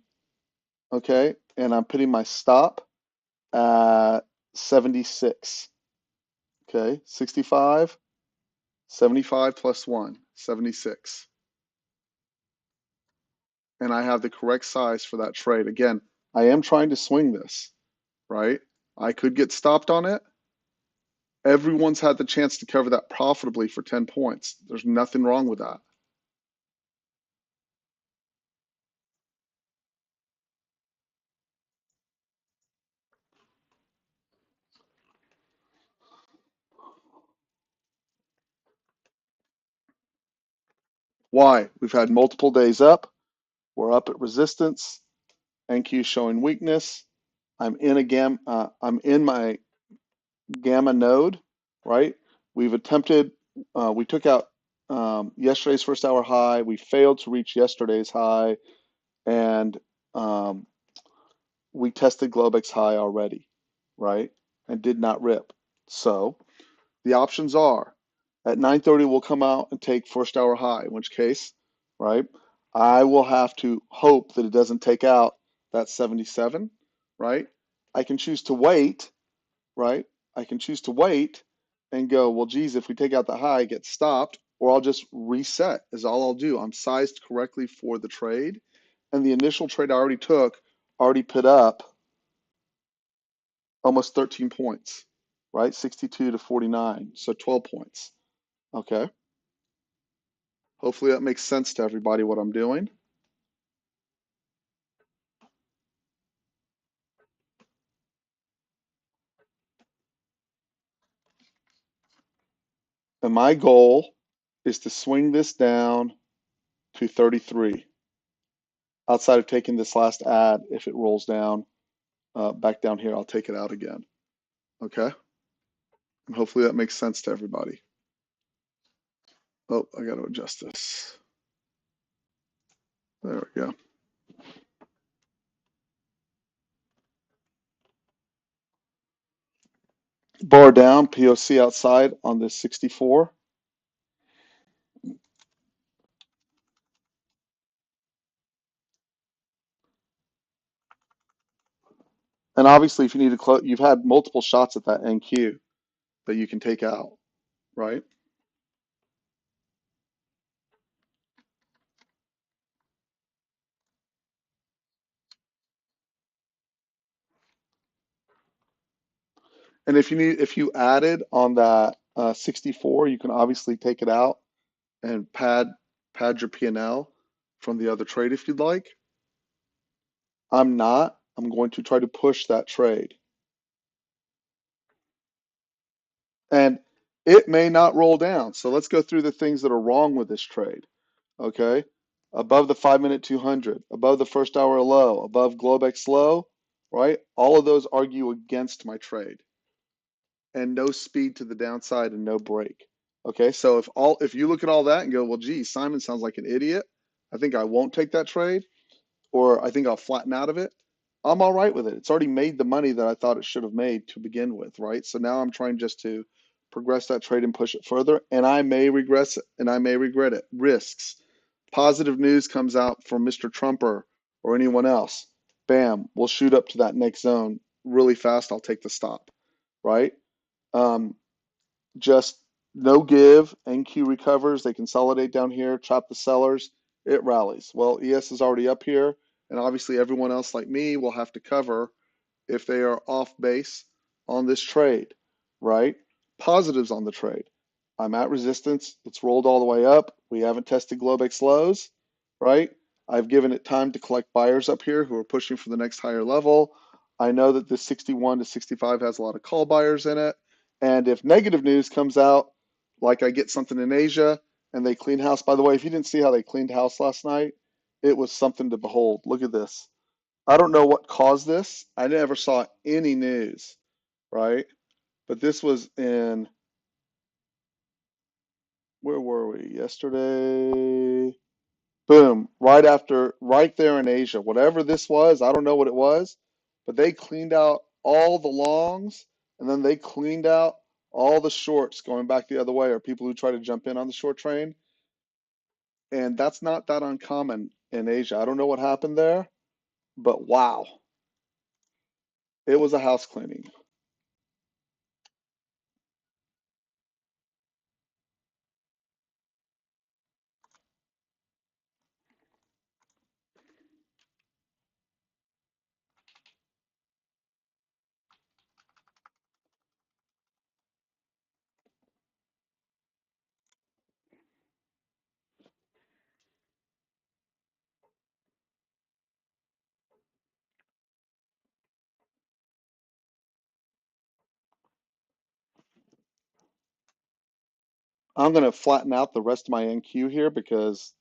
Okay, and I'm putting my stop at 76. Okay, 65, 75 plus 1, 76. And I have the correct size for that trade. Again, I am trying to swing this, right? I could get stopped on it. Everyone's had the chance to cover that profitably for 10 points. There's nothing wrong with that. Why? We've had multiple days up. We're up at resistance. NQ showing weakness. I'm in my gamma node, right? We've attempted, we took out yesterday's first hour high. We failed to reach yesterday's high, and um, we tested Globex high already, right? And did not rip. So the options are at 9:30 we'll come out and take first hour high, in which case, right, I will have to hope that it doesn't take out that 77, right? I can choose to wait, right? I can choose to wait and go, well, geez, if we take out the high, get stopped, or I'll just reset is all I'll do. I'm sized correctly for the trade. And the initial trade I already took already put up almost 13 points, right? 62 to 49, so 12 points. Okay. Hopefully that makes sense to everybody what I'm doing. And my goal is to swing this down to 33 outside of taking this last ad. If it rolls down back down here, I'll take it out again. Okay. And hopefully that makes sense to everybody. Oh, I got to adjust this. There we go. Bar down, POC outside on this 64. And obviously, if you need to close, you've had multiple shots at that NQ that you can take out, right? And if you added on that 64, you can obviously take it out and pad your P&L from the other trade if you'd like. I'm not. I'm going to try to push that trade. And it may not roll down. So let's go through the things that are wrong with this trade. Okay. Above the 5-minute 200, above the first hour low, above Globex low, right? All of those argue against my trade. And no speed to the downside and no break. Okay, so if you look at all that and go, well, gee, Simon sounds like an idiot. I think I won't take that trade, or I think I'll flatten out of it. I'm all right with it. It's already made the money that I thought it should have made to begin with, right? So now I'm trying just to progress that trade and push it further, and I may regress it, and I may regret it. Risks. Positive news comes out from Mr. Trumper or anyone else. Bam, we'll shoot up to that next zone really fast. I'll take the stop, right? Um, just no give. NQ recovers. They consolidate down here, chop the sellers. It rallies. Well, ES is already up here, and obviously everyone else like me will have to cover if they are off base on this trade, right? Positives on the trade. I'm at resistance. It's rolled all the way up. We haven't tested Globex lows, right? I've given it time to collect buyers up here who are pushing for the next higher level. I know that this 61 to 65 has a lot of call buyers in it. And if negative news comes out, like I get something in Asia and they clean house, by the way, if you didn't see how they cleaned house last night, it was something to behold. Look at this. I don't know what caused this. I never saw any news, right? But this was in, where were we? Yesterday. Boom, right after, right there in Asia. Whatever this was, I don't know what it was, but they cleaned out all the longs and then they cleaned out all the shorts going back the other way, or people who try to jump in on the short train. And that's not that uncommon in Asia. I don't know what happened there, but wow, it was a house cleaning. I'm going to flatten out the rest of my NQ here because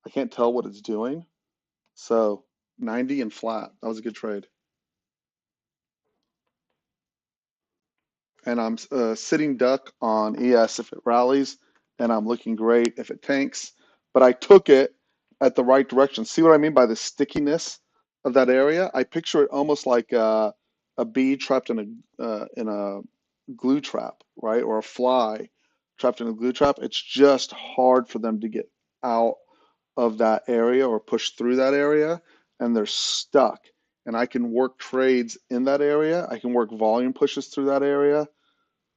I can't tell what it's doing. So 90 and flat. That was a good trade. And I'm sitting duck on ES if it rallies, and I'm looking great if it tanks. But I took it at the right direction. See what I mean by the stickiness of that area? I picture it almost like a bee trapped in a glue trap, right? Or a fly trapped in a glue trap. It's just hard for them to get out of that area or push through that area, and they're stuck. And I can work trades in that area. I can work volume pushes through that area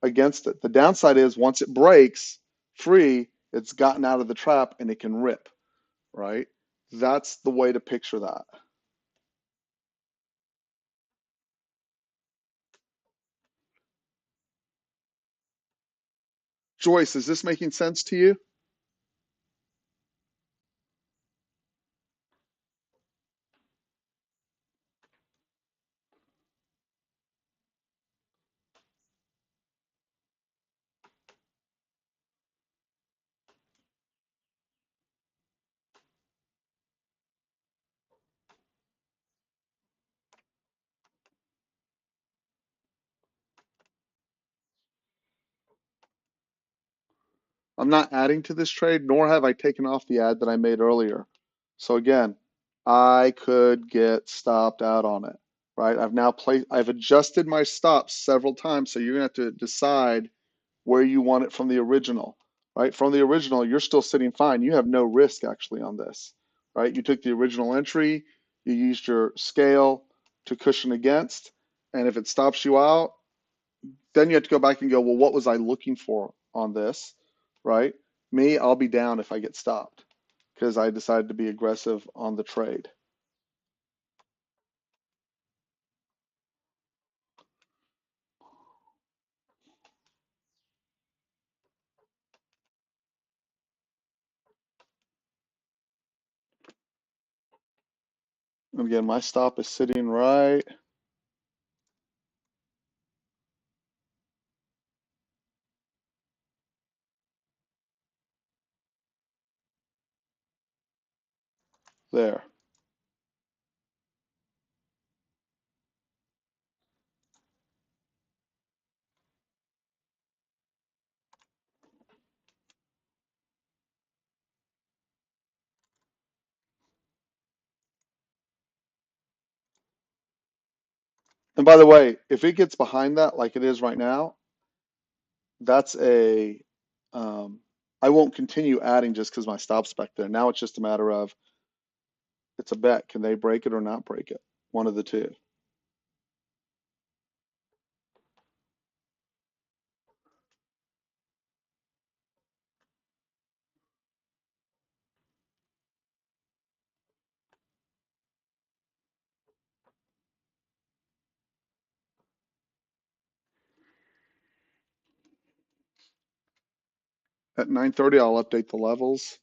against it. The downside is once it breaks free, it's gotten out of the trap and it can rip, right? That's the way to picture that. Joyce, is this making sense to you? I'm not adding to this trade, nor have I taken off the ad that I made earlier. So again, I could get stopped out on it, right? I've adjusted my stops several times, so you're gonna have to decide where you want it from the original, right? From the original, you're still sitting fine. You have no risk actually on this, right? You took the original entry, you used your scale to cushion against, and if it stops you out, then you have to go back and go, well, what was I looking for on this, right? Me, I'll be down if I get stopped because I decided to be aggressive on the trade. And again, my stop is sitting right there. And by the way, if it gets behind that like it is right now, that's a I won't continue adding just because my stop's back there. Now it's just a matter of it's a bet. Can they break it or not break it? One of the two. At 9:30, I'll update the levels.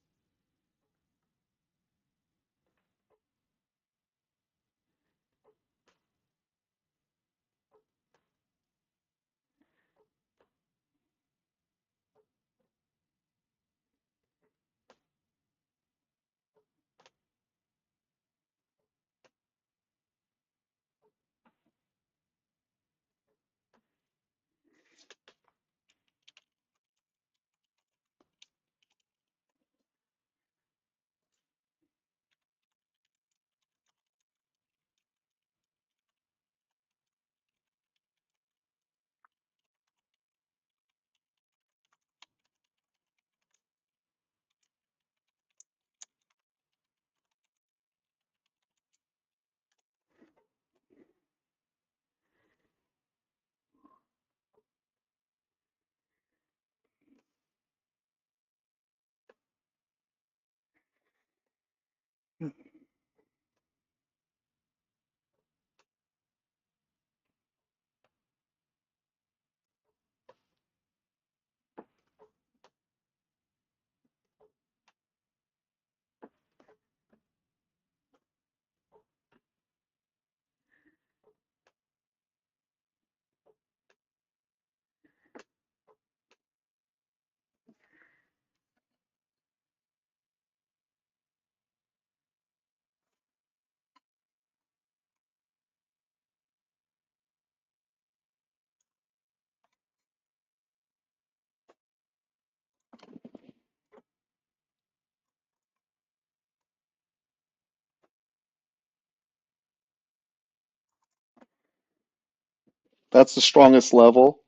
That's the strongest level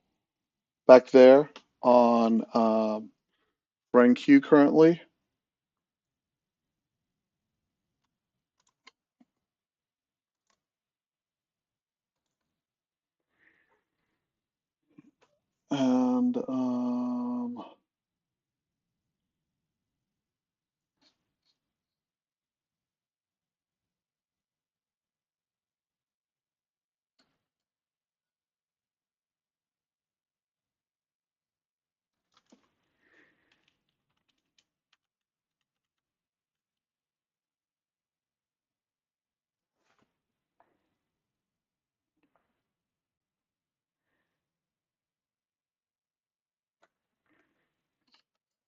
back there on rank Q currently. And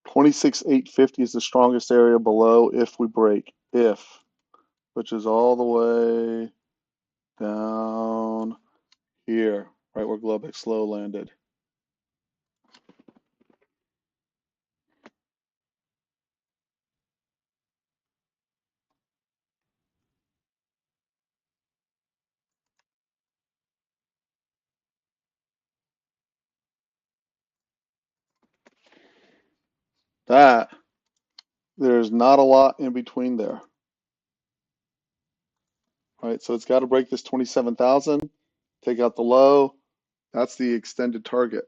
twenty-six 850 is the strongest area below if we break. If, which is all the way down here, right where Globex low landed. That, there's not a lot in between there, right? So it's got to break this 27,000, take out the low. That's the extended target.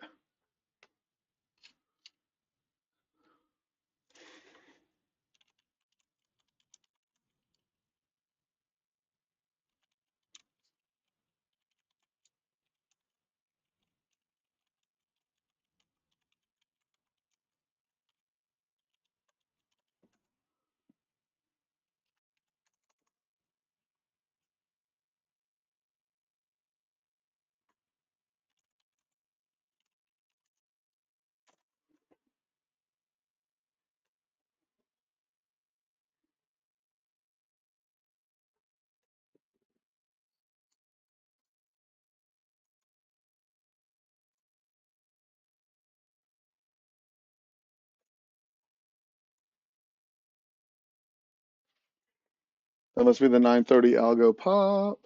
That must be the 930 algo pop.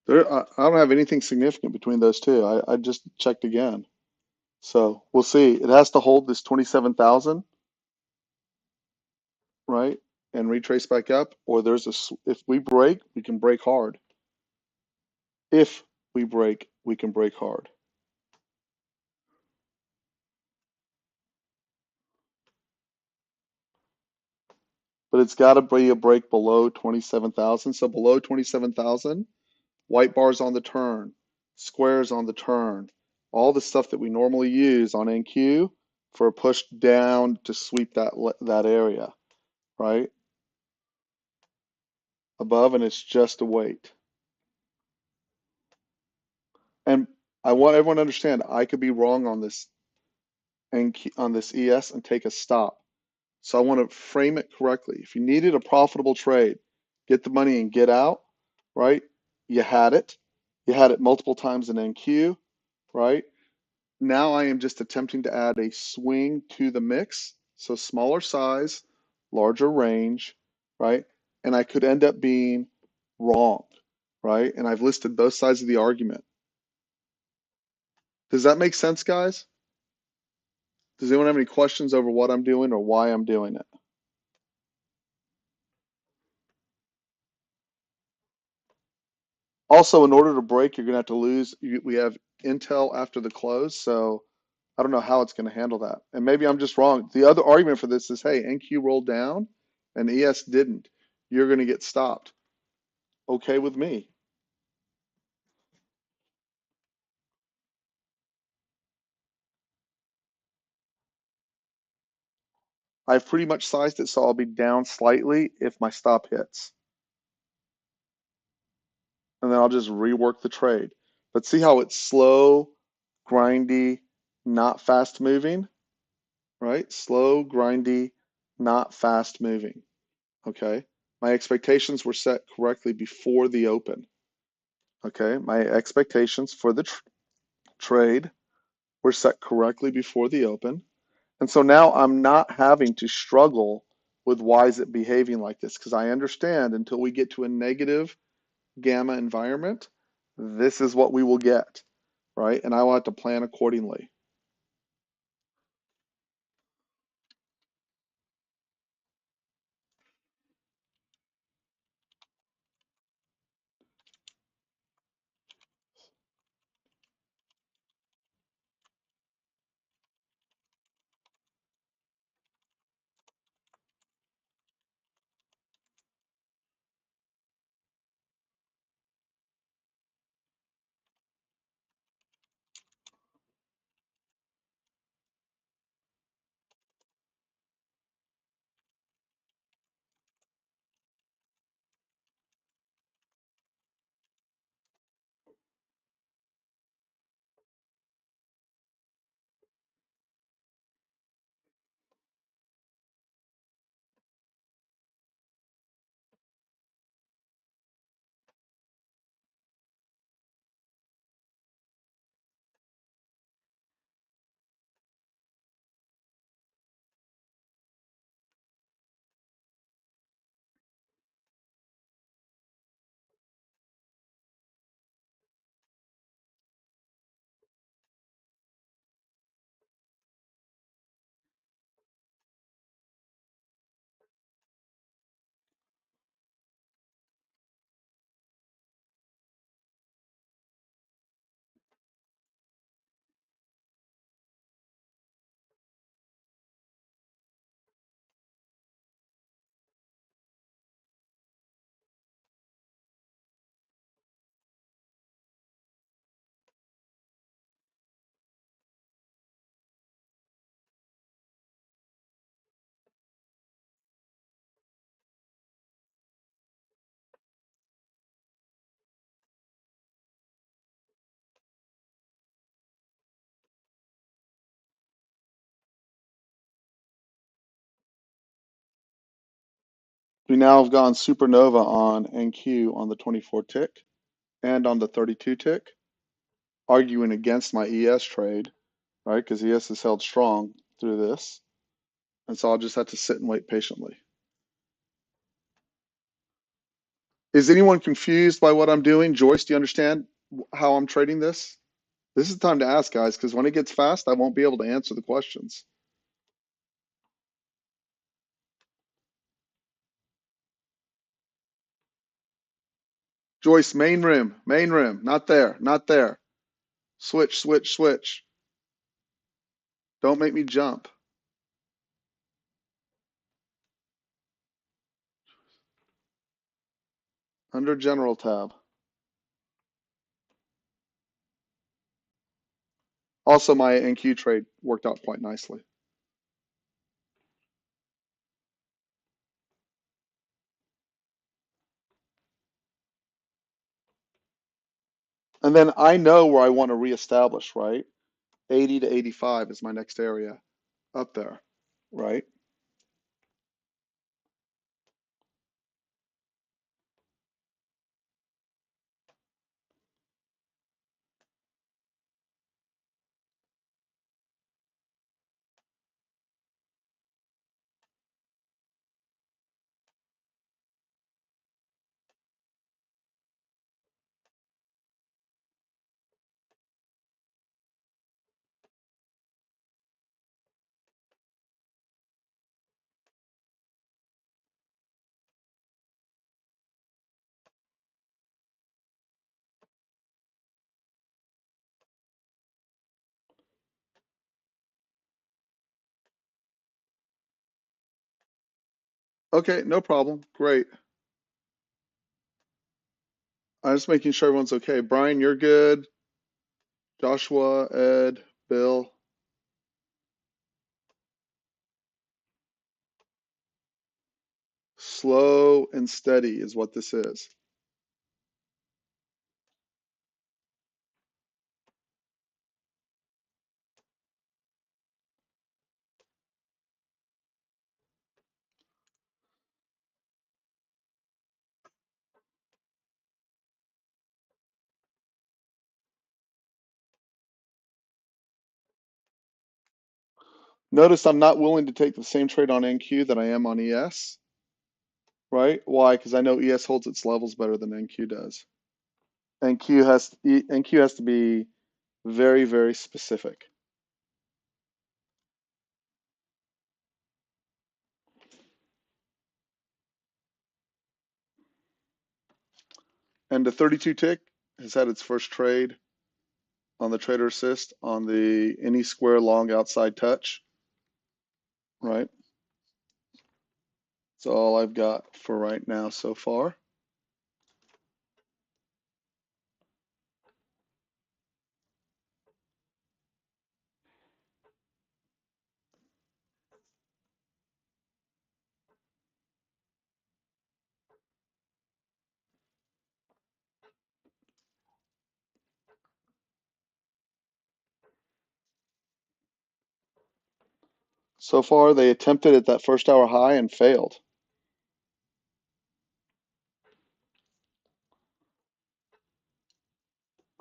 I don't have anything significant between those two. I just checked again. So we'll see. It has to hold this 27,000, right? And retrace back up. Or if we break, we can break hard. If we break, we can break hard. but it's got to be a break below 27,000. So below 27,000, white bars on the turn, squares on the turn, all the stuff that we normally use on NQ for a push down to sweep that area, right? Above, and it's just a weight. And I want everyone to understand I could be wrong on this NQ, on this ES and take a stop. So I want to frame it correctly. If you needed a profitable trade, get the money and get out, right? You had it. You had it multiple times in NQ, right? Now I am just attempting to add a swing to the mix. So smaller size, larger range, right? And I could end up being wrong, right? And I've listed both sides of the argument. Does that make sense, guys? Does anyone have any questions over what I'm doing or why I'm doing it? Also, in order to break, you're going to have to lose. We have Intel after the close, so I don't know how it's going to handle that. And maybe I'm just wrong. The other argument for this is, hey, NQ rolled down and ES didn't. You're going to get stopped. Okay with me. I've pretty much sized it, so I'll be down slightly if my stop hits. And then I'll just rework the trade. But see how it's slow, grindy, not fast moving, right? Slow, grindy, not fast moving. Okay. My expectations were set correctly before the open. Okay. My expectations for the trade were set correctly before the open. And so now I'm not having to struggle with why is it behaving like this? Because I understand until we get to a negative gamma environment, this is what we will get, right? And I will have to plan accordingly. We now have gone supernova on NQ on the 24 tick and on the 32 tick, arguing against my ES trade, right? Because ES is held strong through this. And so I'll just have to sit and wait patiently. Is anyone confused by what I'm doing? Joyce, do you understand how I'm trading this? This is the time to ask, guys, because when it gets fast, I won't be able to answer the questions. Joyce, main rim, not there, not there. Switch, switch, switch. Don't make me jump. Under General tab. Also, my NQ trade worked out quite nicely. And then I know where I want to reestablish, right? 80 to 85 is my next area up there, right? Okay, no problem. Great. I'm just making sure everyone's okay. Brian, you're good. Joshua, Ed, Bill. Slow and steady is what this is. Notice I'm not willing to take the same trade on NQ that I am on ES, right? Why? Because I know ES holds its levels better than NQ does. NQ has to be very, very specific. And the 32 tick has had its first trade on the trader assist on the any square long outside touch, right? That's all I've got for right now so far. So far, they attempted at that first hour high and failed.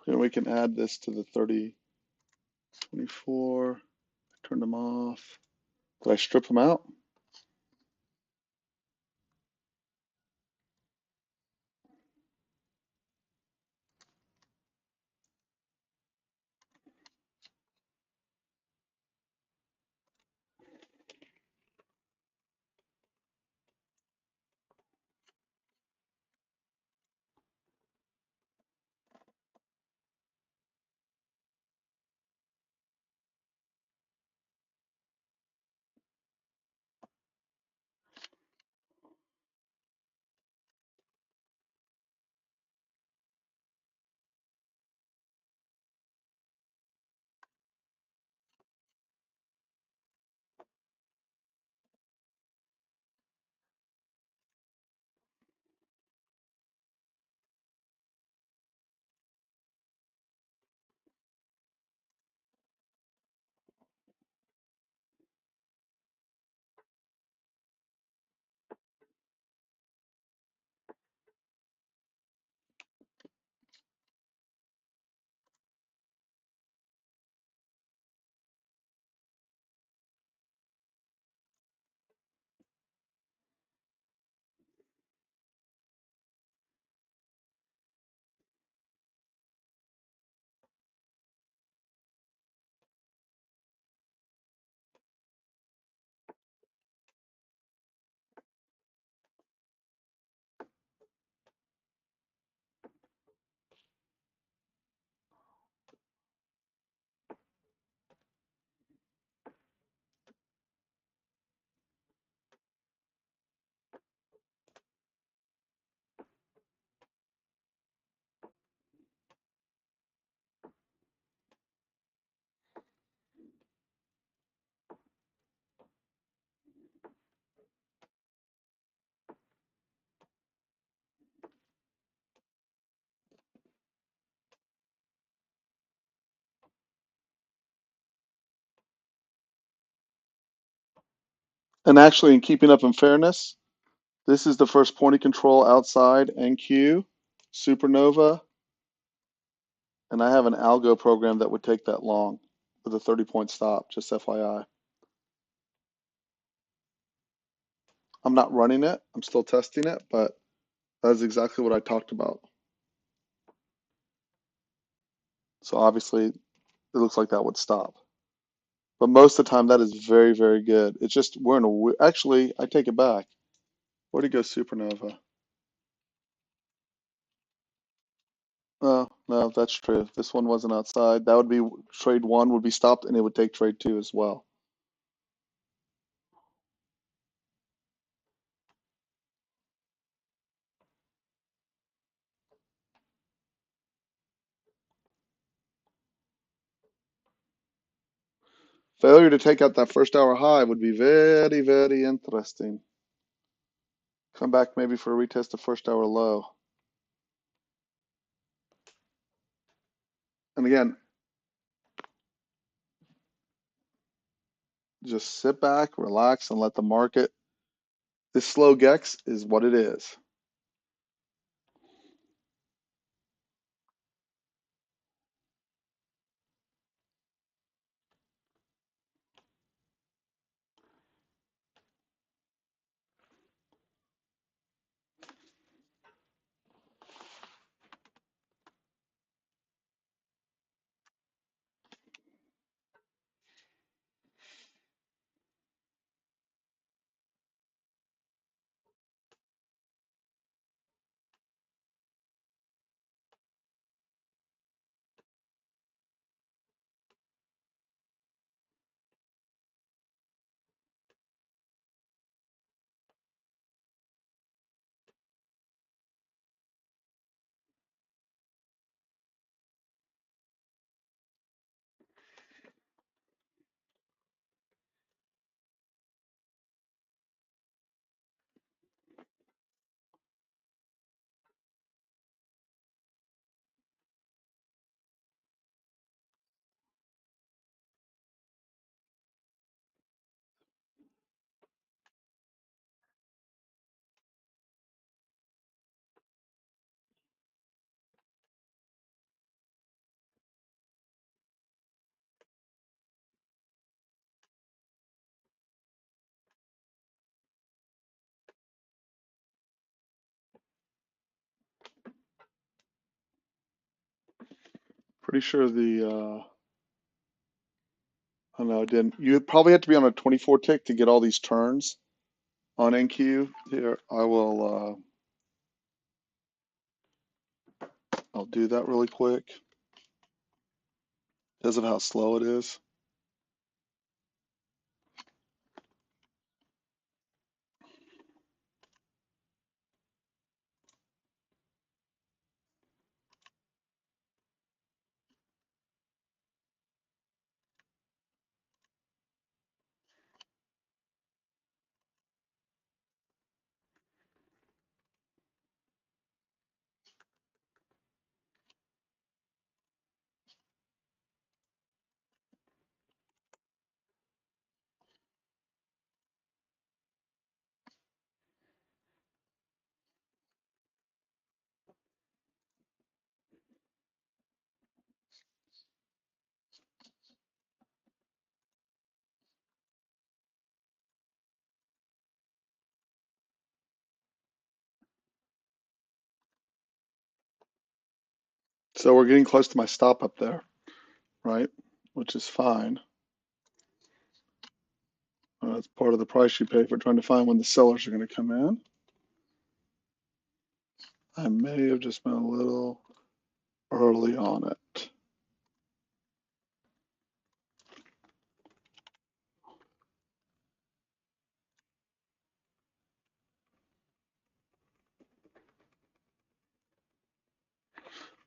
And we can add this to the 30, 24. Turn them off. Did I strip them out? And actually, in keeping up in fairness, this is the first point of control outside NQ, supernova, and I have an algo program that would take that long with a 30-point stop, just FYI. I'm not running it, I'm still testing it, but that is exactly what I talked about. So obviously, it looks like that would stop. But most of the time, that is very, very good. It's just, we're in a, actually, I take it back. Where'd it go, supernova? Oh, no, that's true. This one wasn't outside. That would be, trade one would be stopped and it would take trade two as well. Failure to take out that first hour high would be very, very interesting. Come back maybe for a retest of first hour low. And again, just sit back, relax, and let the market. This slow GEX is what it is. Pretty sure the, I don't know, I didn't. You probably have to be on a 24 tick to get all these turns on NQ. Here, I'll do that really quick because of how slow it is. So we're getting close to my stop up there, right? Which is fine. That's part of the price you pay for trying to find when the sellers are going to come in. I may have just been a little early on it.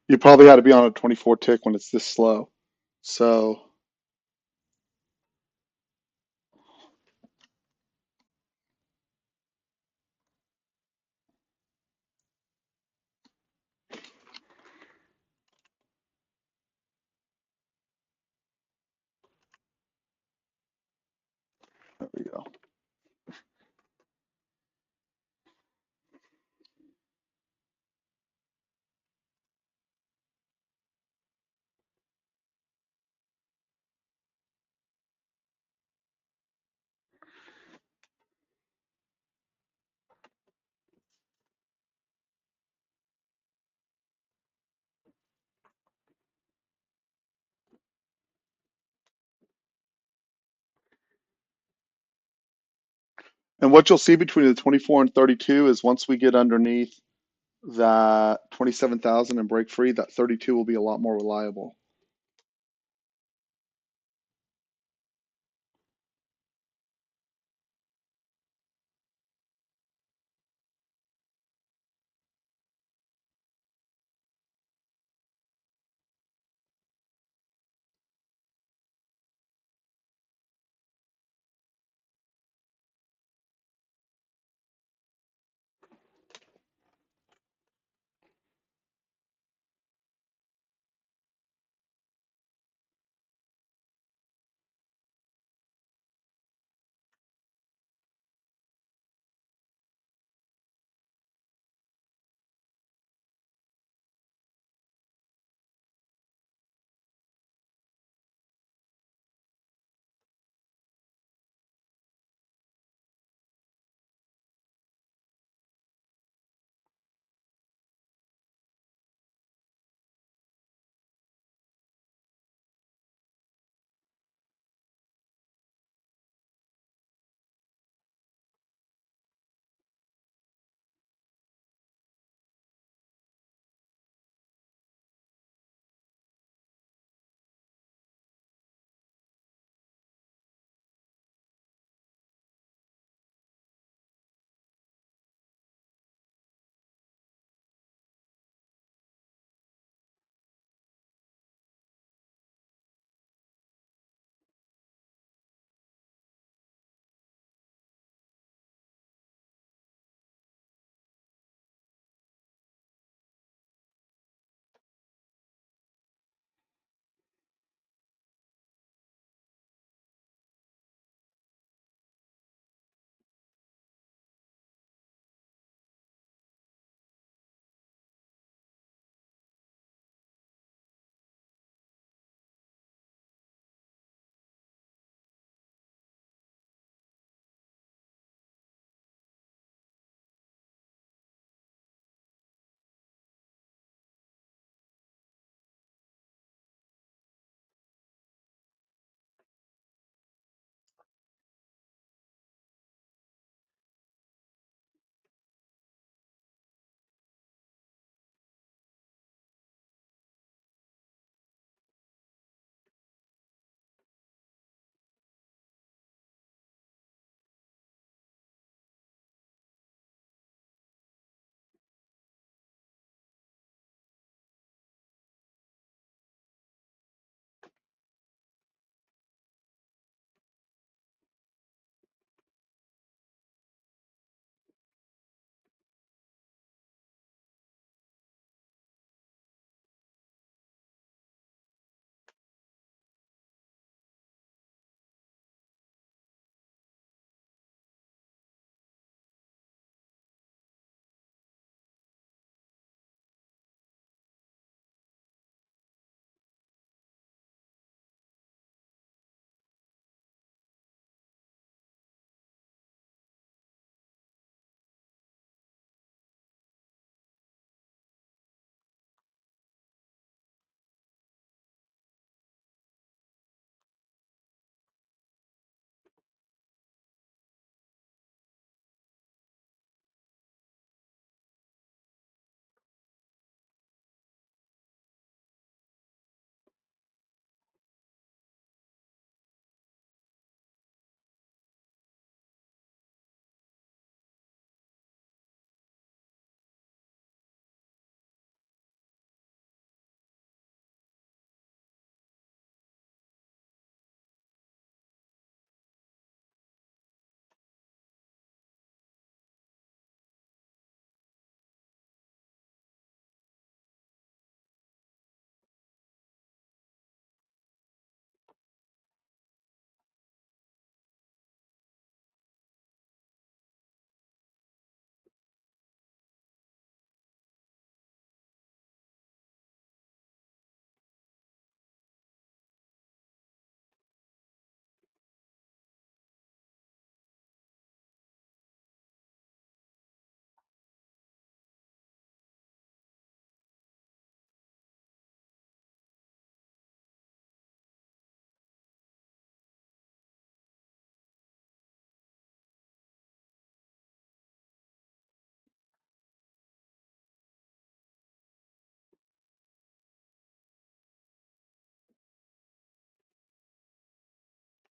You probably had to be on a 24 tick when it's this slow. So there we go. And what you'll see between the 24 and 32 is once we get underneath that 27,000 and break free, that 32 will be a lot more reliable.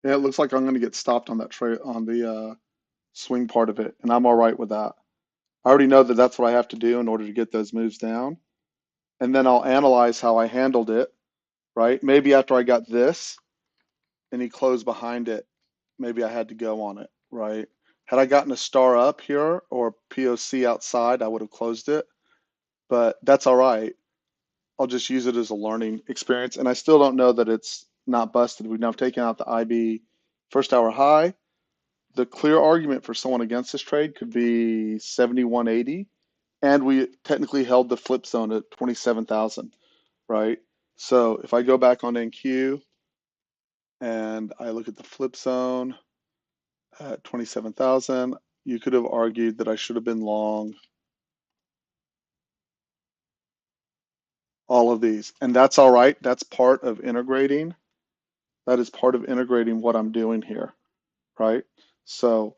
Yeah, it looks like I'm going to get stopped on that trade on the swing part of it, and I'm all right with that. I already know that that's what I have to do in order to get those moves down, and then I'll analyze how I handled it, right? Maybe after I got this and he closed behind it, maybe I had to go on it, right? Had I gotten a star up here or POC outside, I would have closed it, but that's all right. I'll just use it as a learning experience, and I still don't know that it's not busted. We've now taken out the IB first hour high. The clear argument for someone against this trade could be 71.80, and we technically held the flip zone at 27,000, right? So if I go back on NQ and I look at the flip zone at 27,000, you could have argued that I should have been long all of these, and that's all right. That's part of integrating. That is part of integrating what I'm doing here, right? So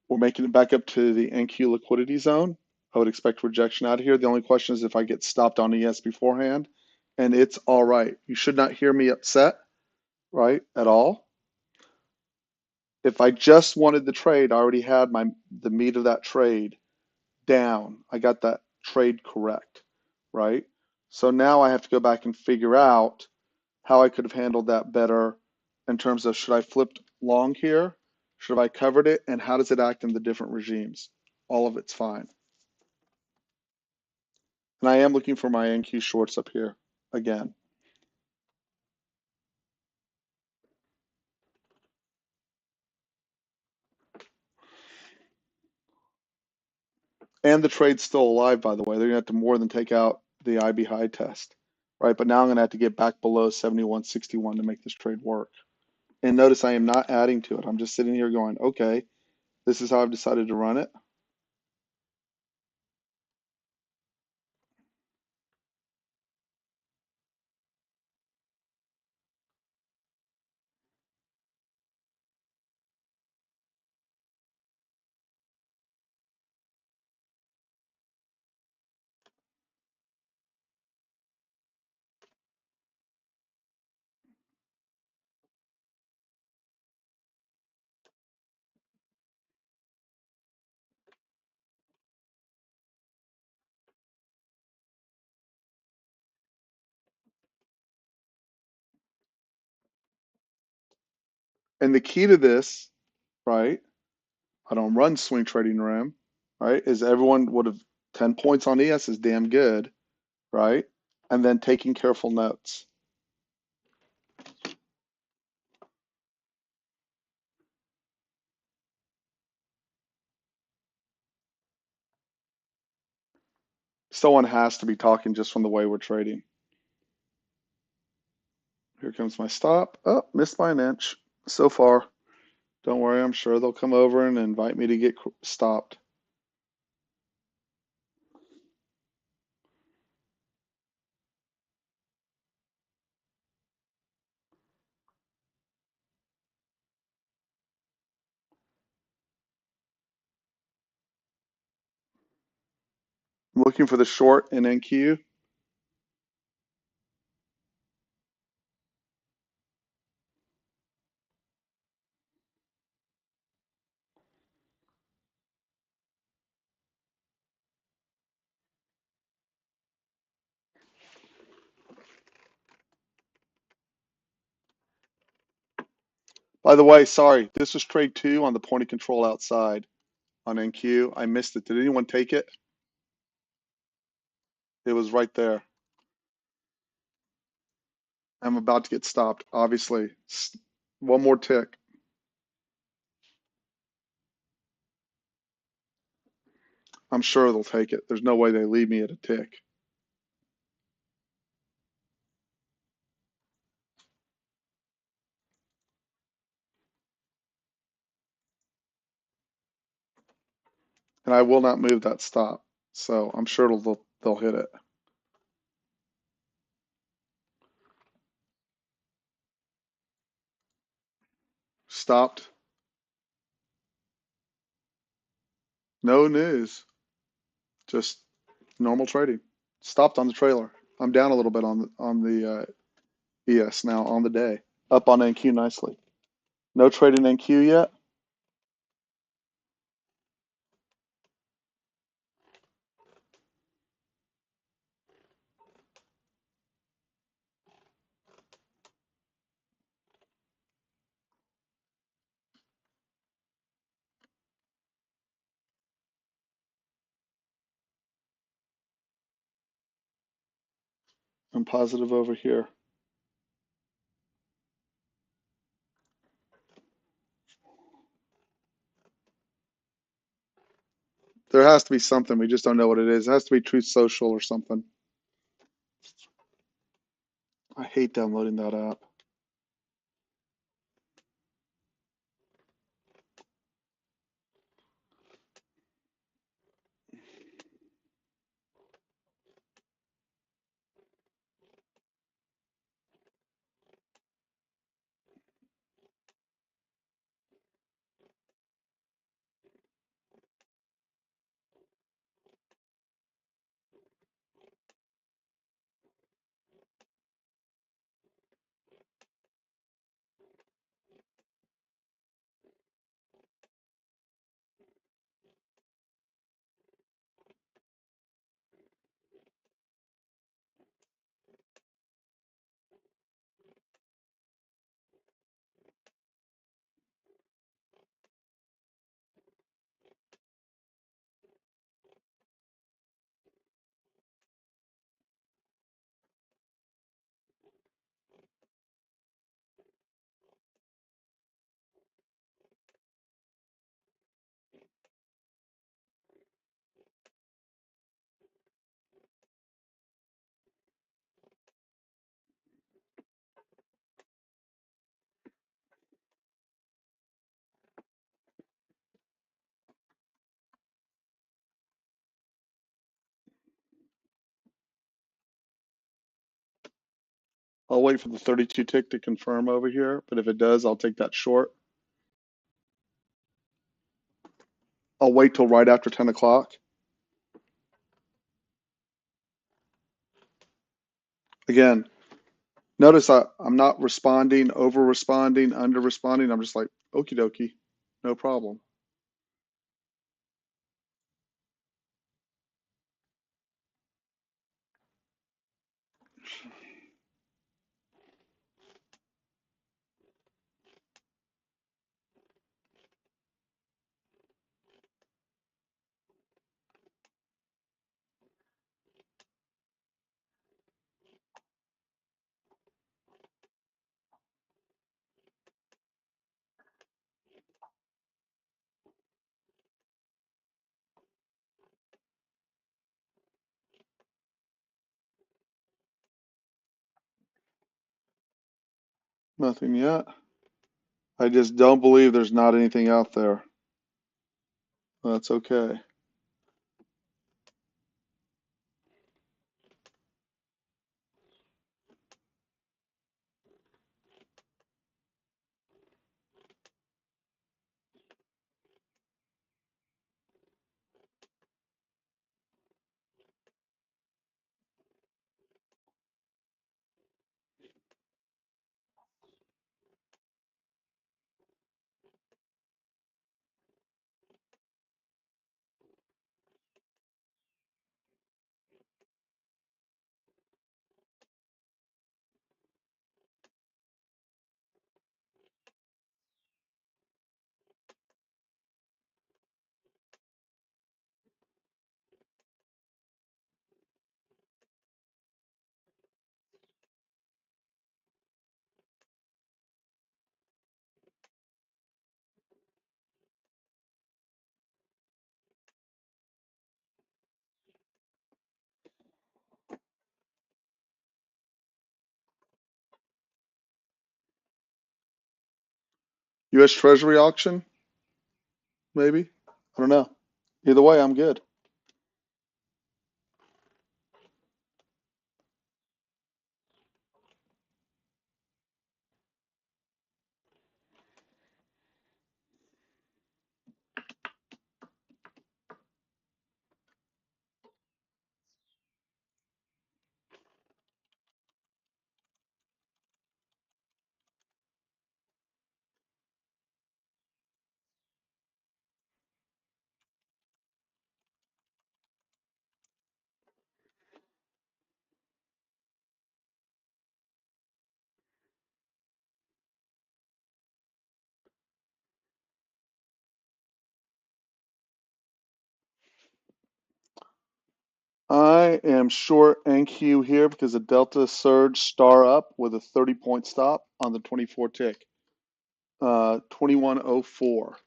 we're making it back up to the NQ liquidity zone. I would expect rejection out of here. The only question is if I get stopped on ES beforehand, and it's all right. You should not hear me upset, right, at all. If I just wanted the trade, I already had the meat of that trade down. I got that trade correct, right? So now I have to go back and figure out how I could have handled that better in terms of should I flipped long here? Should I covered it? And how does it act in the different regimes? All of it's fine. And I am looking for my NQ shorts up here again. And the trade's still alive, by the way. They're gonna have to more than take out the IB high test, right? But now I'm gonna have to get back below 71.61 to make this trade work. And notice I am not adding to it. I'm just sitting here going, okay, this is how I've decided to run it. And the key to this, right? I don't run swing trading room, right? Is everyone would have 10 points on ES is damn good, right? And then taking careful notes. Someone has to be talking just from the way we're trading. Here comes my stop. Oh, missed by an inch so far. Don't worry, I'm sure they'll come over and invite me to get stopped. I'm looking for the short in NQ. By the way, sorry, this was trade 2 on the point of control outside on NQ. I missed it. Did anyone take it? It was right there. I'm about to get stopped, obviously. One more tick. I'm sure they'll take it. There's no way they leave me at a tick. And I will not move that stop. So I'm sure they'll hit it. Stopped. No news. Just normal trading. Stopped on the trailer. I'm down a little bit on the ES now on the day. Up on NQ nicely. No trading NQ yet. I'm positive over here. There has to be something. We just don't know what it is. It has to be Truth Social or something. I hate downloading that app. I'll wait for the 32 tick to confirm over here, but if it does, I'll take that short. I'll wait till right after 10 o'clock. Again, notice I'm not responding, over responding, under responding. I'm just like, okie dokie, no problem. Nothing yet. I just don't believe there's not anything out there. That's okay. U.S. Treasury auction, maybe? I don't know. Either way, I'm good. I am short NQ here because the delta surge star up with a 30-point stop on the 24 tick. 2104.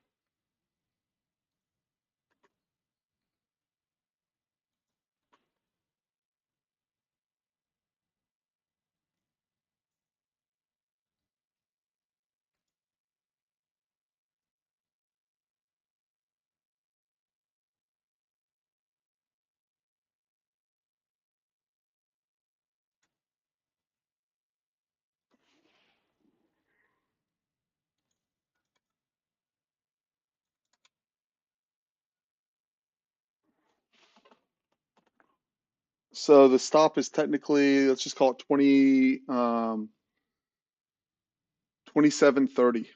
So the stop is technically, let's just call it 2730.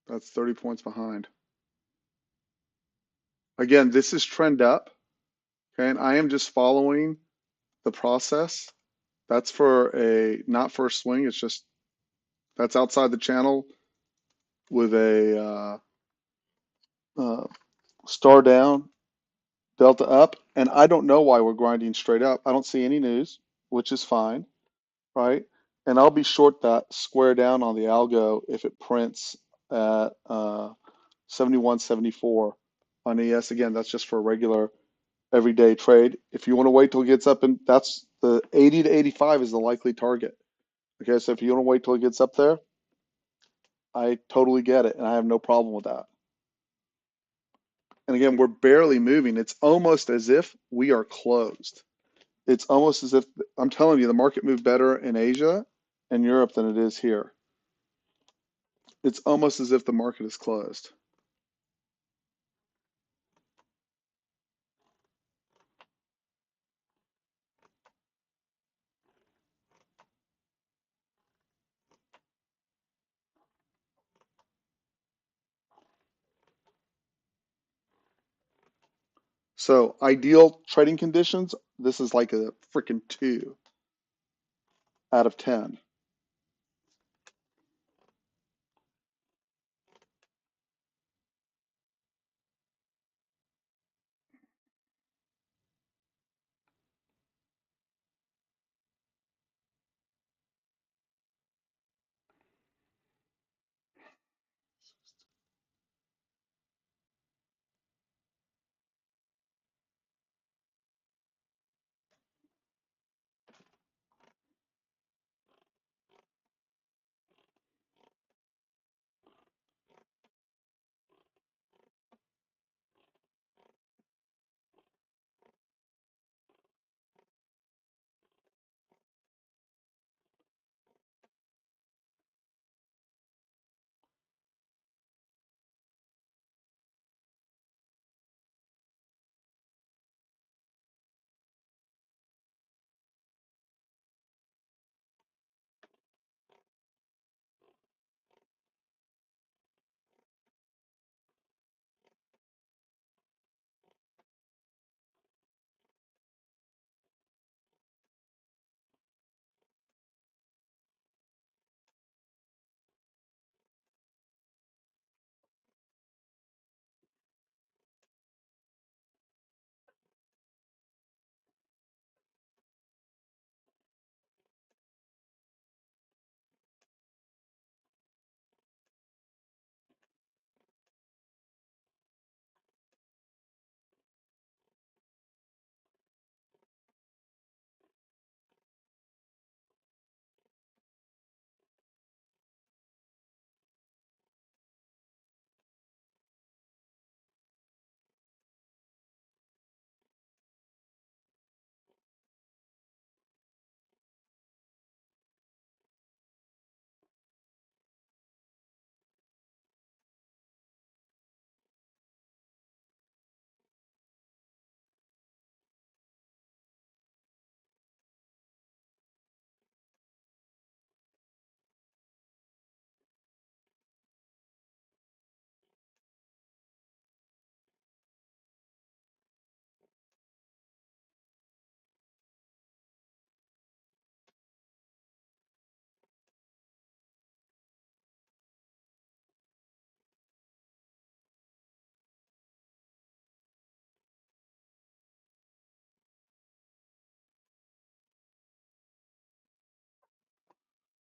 That's 30 points behind. Again, this is trend up, okay, and I am just following the process. That's for a, not for a swing, it's just, that's outside the channel with a star down, delta up, and I don't know why we're grinding straight up. I don't see any news, which is fine, right? And I'll be short that square down on the algo if it prints at 71.74 on ES. Again, that's just for a regular everyday trade. If you want to wait till it gets up, and that's the 80 to 85 is the likely target. Okay, so if you want to wait till it gets up there, I totally get it, and I have no problem with that. And again, we're barely moving. It's almost as if we are closed. It's almost as if, I'm telling you, the market moved better in Asia and Europe than it is here. It's almost as if the market is closed. So ideal trading conditions, this is like a freaking 2 out of 10.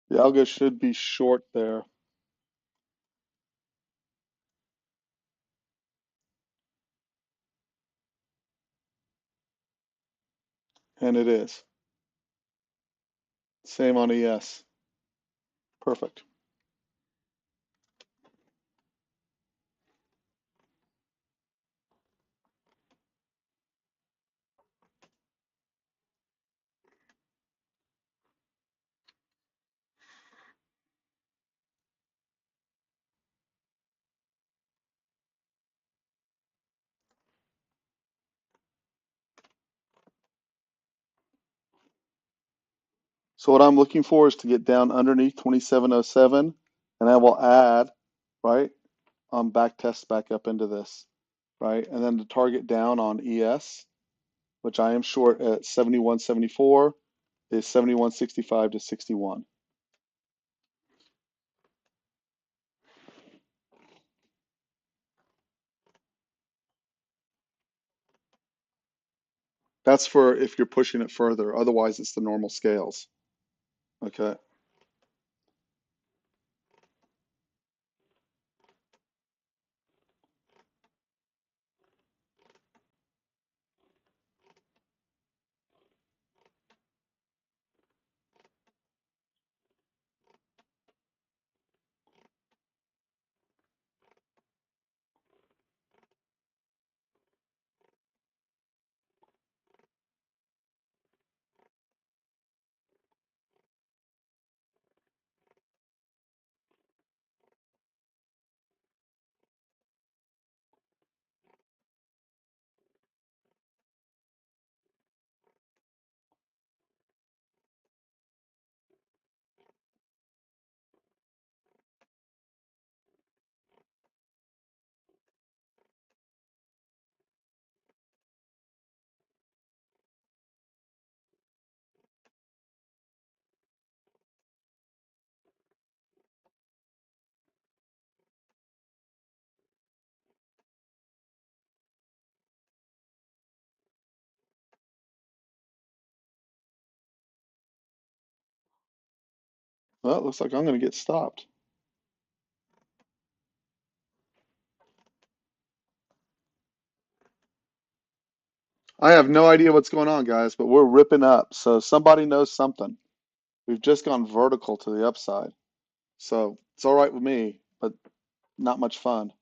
The algo should be short there, and it is. Same on ES. Perfect. So what I'm looking for is to get down underneath 2707, and I will add, right, back test back up into this, right? And then the target down on ES, which I am short at 71.74, is 71.65 to 61. That's for if you're pushing it further. Otherwise, it's the normal scales. Okay. Well, it looks like I'm going to get stopped. I have no idea what's going on, guys, but we're ripping up. So somebody knows something. We've just gone vertical to the upside. So it's all right with me, but not much fun.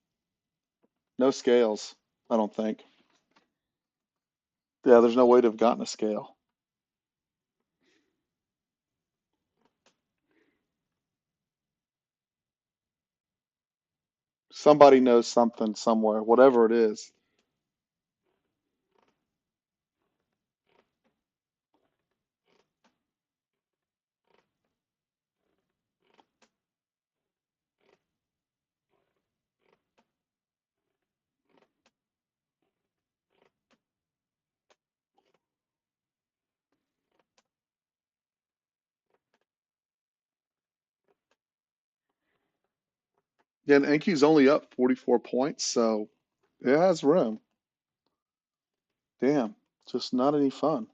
No scales, I don't think. Yeah, there's no way to have gotten a scale. Somebody knows something somewhere, whatever it is. Yeah, and Enki's only up 44 points, so it has room. Damn, just not any fun.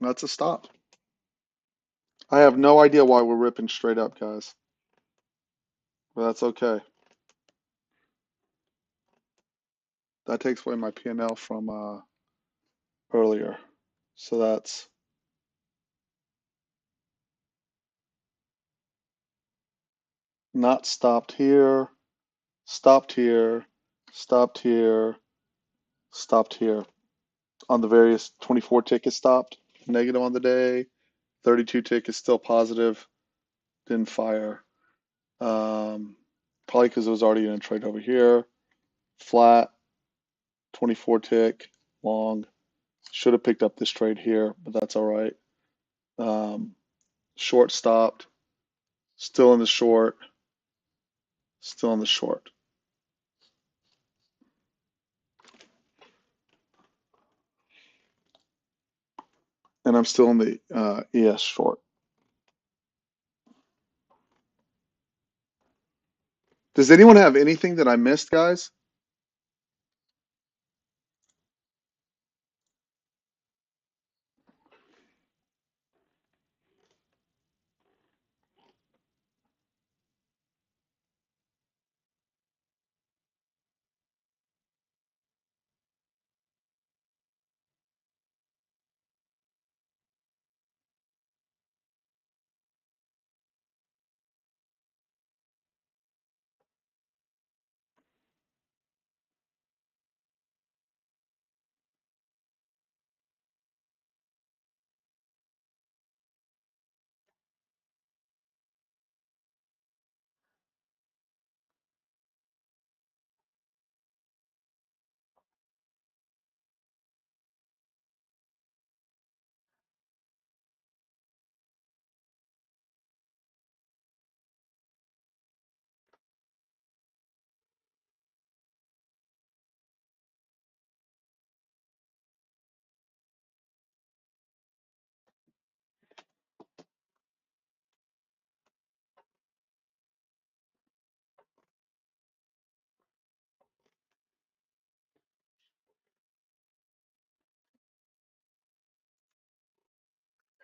That's a stop. I have no idea why we're ripping straight up, guys, but that's okay. That takes away my P&L from earlier. So that's not stopped here, stopped here, stopped here, stopped here. On the various 24 tick is stopped, negative on the day. 32 tick is still positive, didn't fire. Probably because it was already in a trade over here. Flat, 24 tick, long. Should have picked up this trade here, but that's all right. Short stopped, still in the short, still in the short. And I'm still in the ES short. Does anyone have anything that I missed, guys?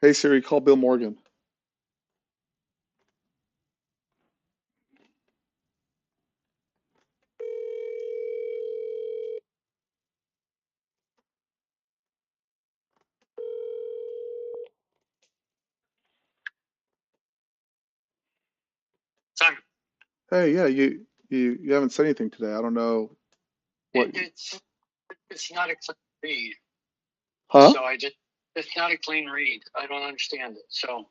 Hey Siri, call Bill Morgan. Simon, Hey, yeah, you haven't said anything today. I don't know what. it's not a clean read. Huh? So it's not a clean read. I don't understand it. So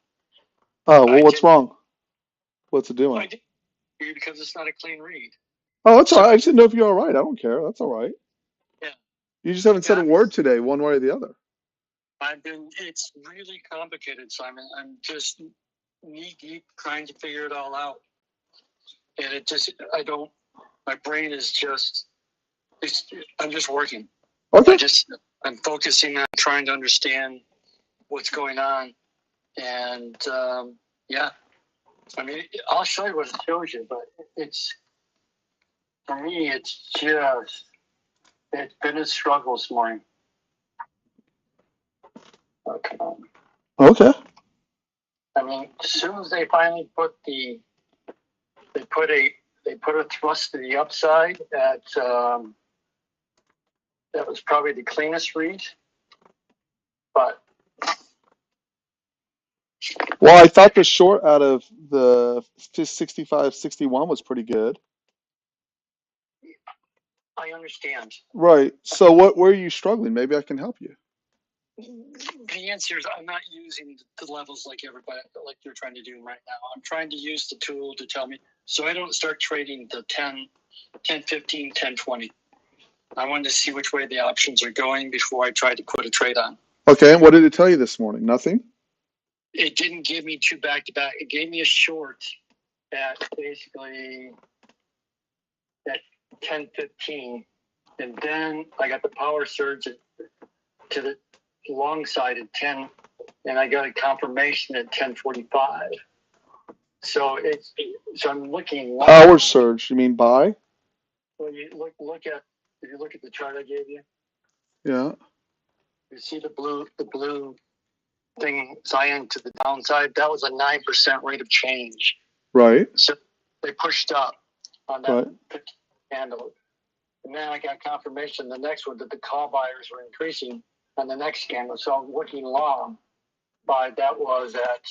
Oh, well, I what's didn't, wrong? What's it I doing? didn't read because it's not a clean read. Oh, that's all So right. I just didn't know if you're all right. I don't care. That's all right. yeah, You just haven't said a yeah. word today, one way or the other. It's really complicated, Simon. I'm just knee deep trying to figure it all out. And my brain is I'm just working. Okay. I'm focusing on trying to understand what's going on. And yeah, I mean, I'll show you what it shows you, but for me, it's been a struggle this morning. Okay. Okay. I mean, as soon as they finally they put a thrust to the upside that was probably the cleanest read, but Well, I thought the short out of the 65, 61 was pretty good. I understand. Right. So where are you struggling? Maybe I can help you. The answer is I'm not using the levels like everybody, like you're trying to do right now. I'm trying to use the tool to tell me so I don't start trading the 10, 15, 10, 20. I wanted to see which way the options are going before I tried to put a trade on. Okay. And what did it tell you this morning? Nothing? It didn't give me two back-to-back. It gave me a short at basically at 10:15, and then I got the power surge to the long side at 10, and I got a confirmation at 10:45. So I'm looking long. Power surge. You mean buy? When you look at the chart I gave you, Yeah. you see the blue thing cyan to the downside. That was a 9% rate of change. Right. So they pushed up on that Right. candle. And then I got confirmation the next one that the call buyers were increasing on the next candle. So I'm looking long, but that was at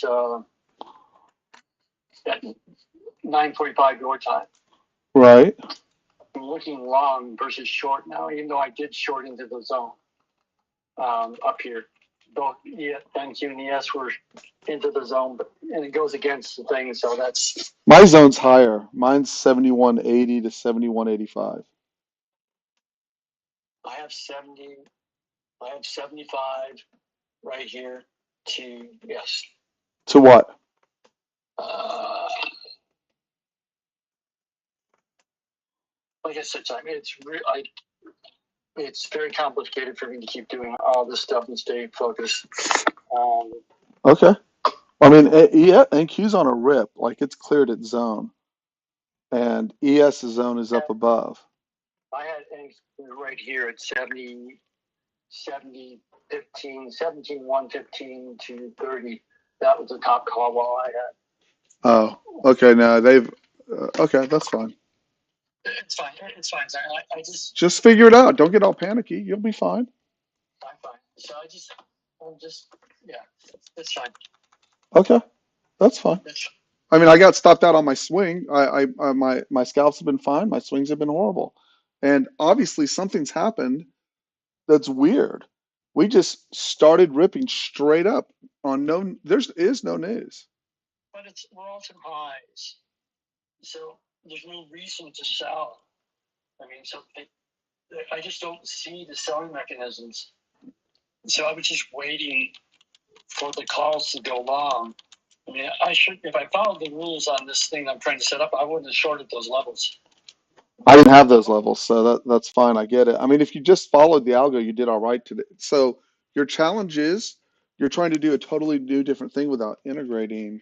9:45 your time. Right. I'm looking long versus short now, even though I did short into the zone up here. Both NQ and ES were into the zone, and it goes against the thing. So that's My zone's higher. Mine's 7180 to 7185. I have 70. I have 75 right here to, yes. To what? Like I said, Simon, it's very complicated for me to keep doing all this stuff and stay focused. Okay. I mean, yeah, NQ's on a rip. Like it's cleared its zone, and ES's zone is up above. I had right here at 70, 70, 15, 17, 115 to 30. That was the top call while I had. Oh, okay. Now they've. Okay, that's fine. It's fine. It's fine. I Just figure it out. Don't get all panicky. You'll be fine. I'm fine. So yeah, it's fine. Okay, that's fine. I mean, I got stopped out on my swing. My scalps have been fine. My swings have been horrible, and obviously something's happened that's weird. We just started ripping straight up on no. There is no news. But we're all to highs, so there's no reason to sell. I mean, I just don't see the selling mechanisms. So I was just waiting for the calls to go long. I mean, if I followed the rules on this thing I'm trying to set up, I wouldn't have shorted those levels. I didn't have those levels, so that's fine. I get it. I mean, if you just followed the algo, you did all right today. So your challenge is you're trying to do a totally new different thing without integrating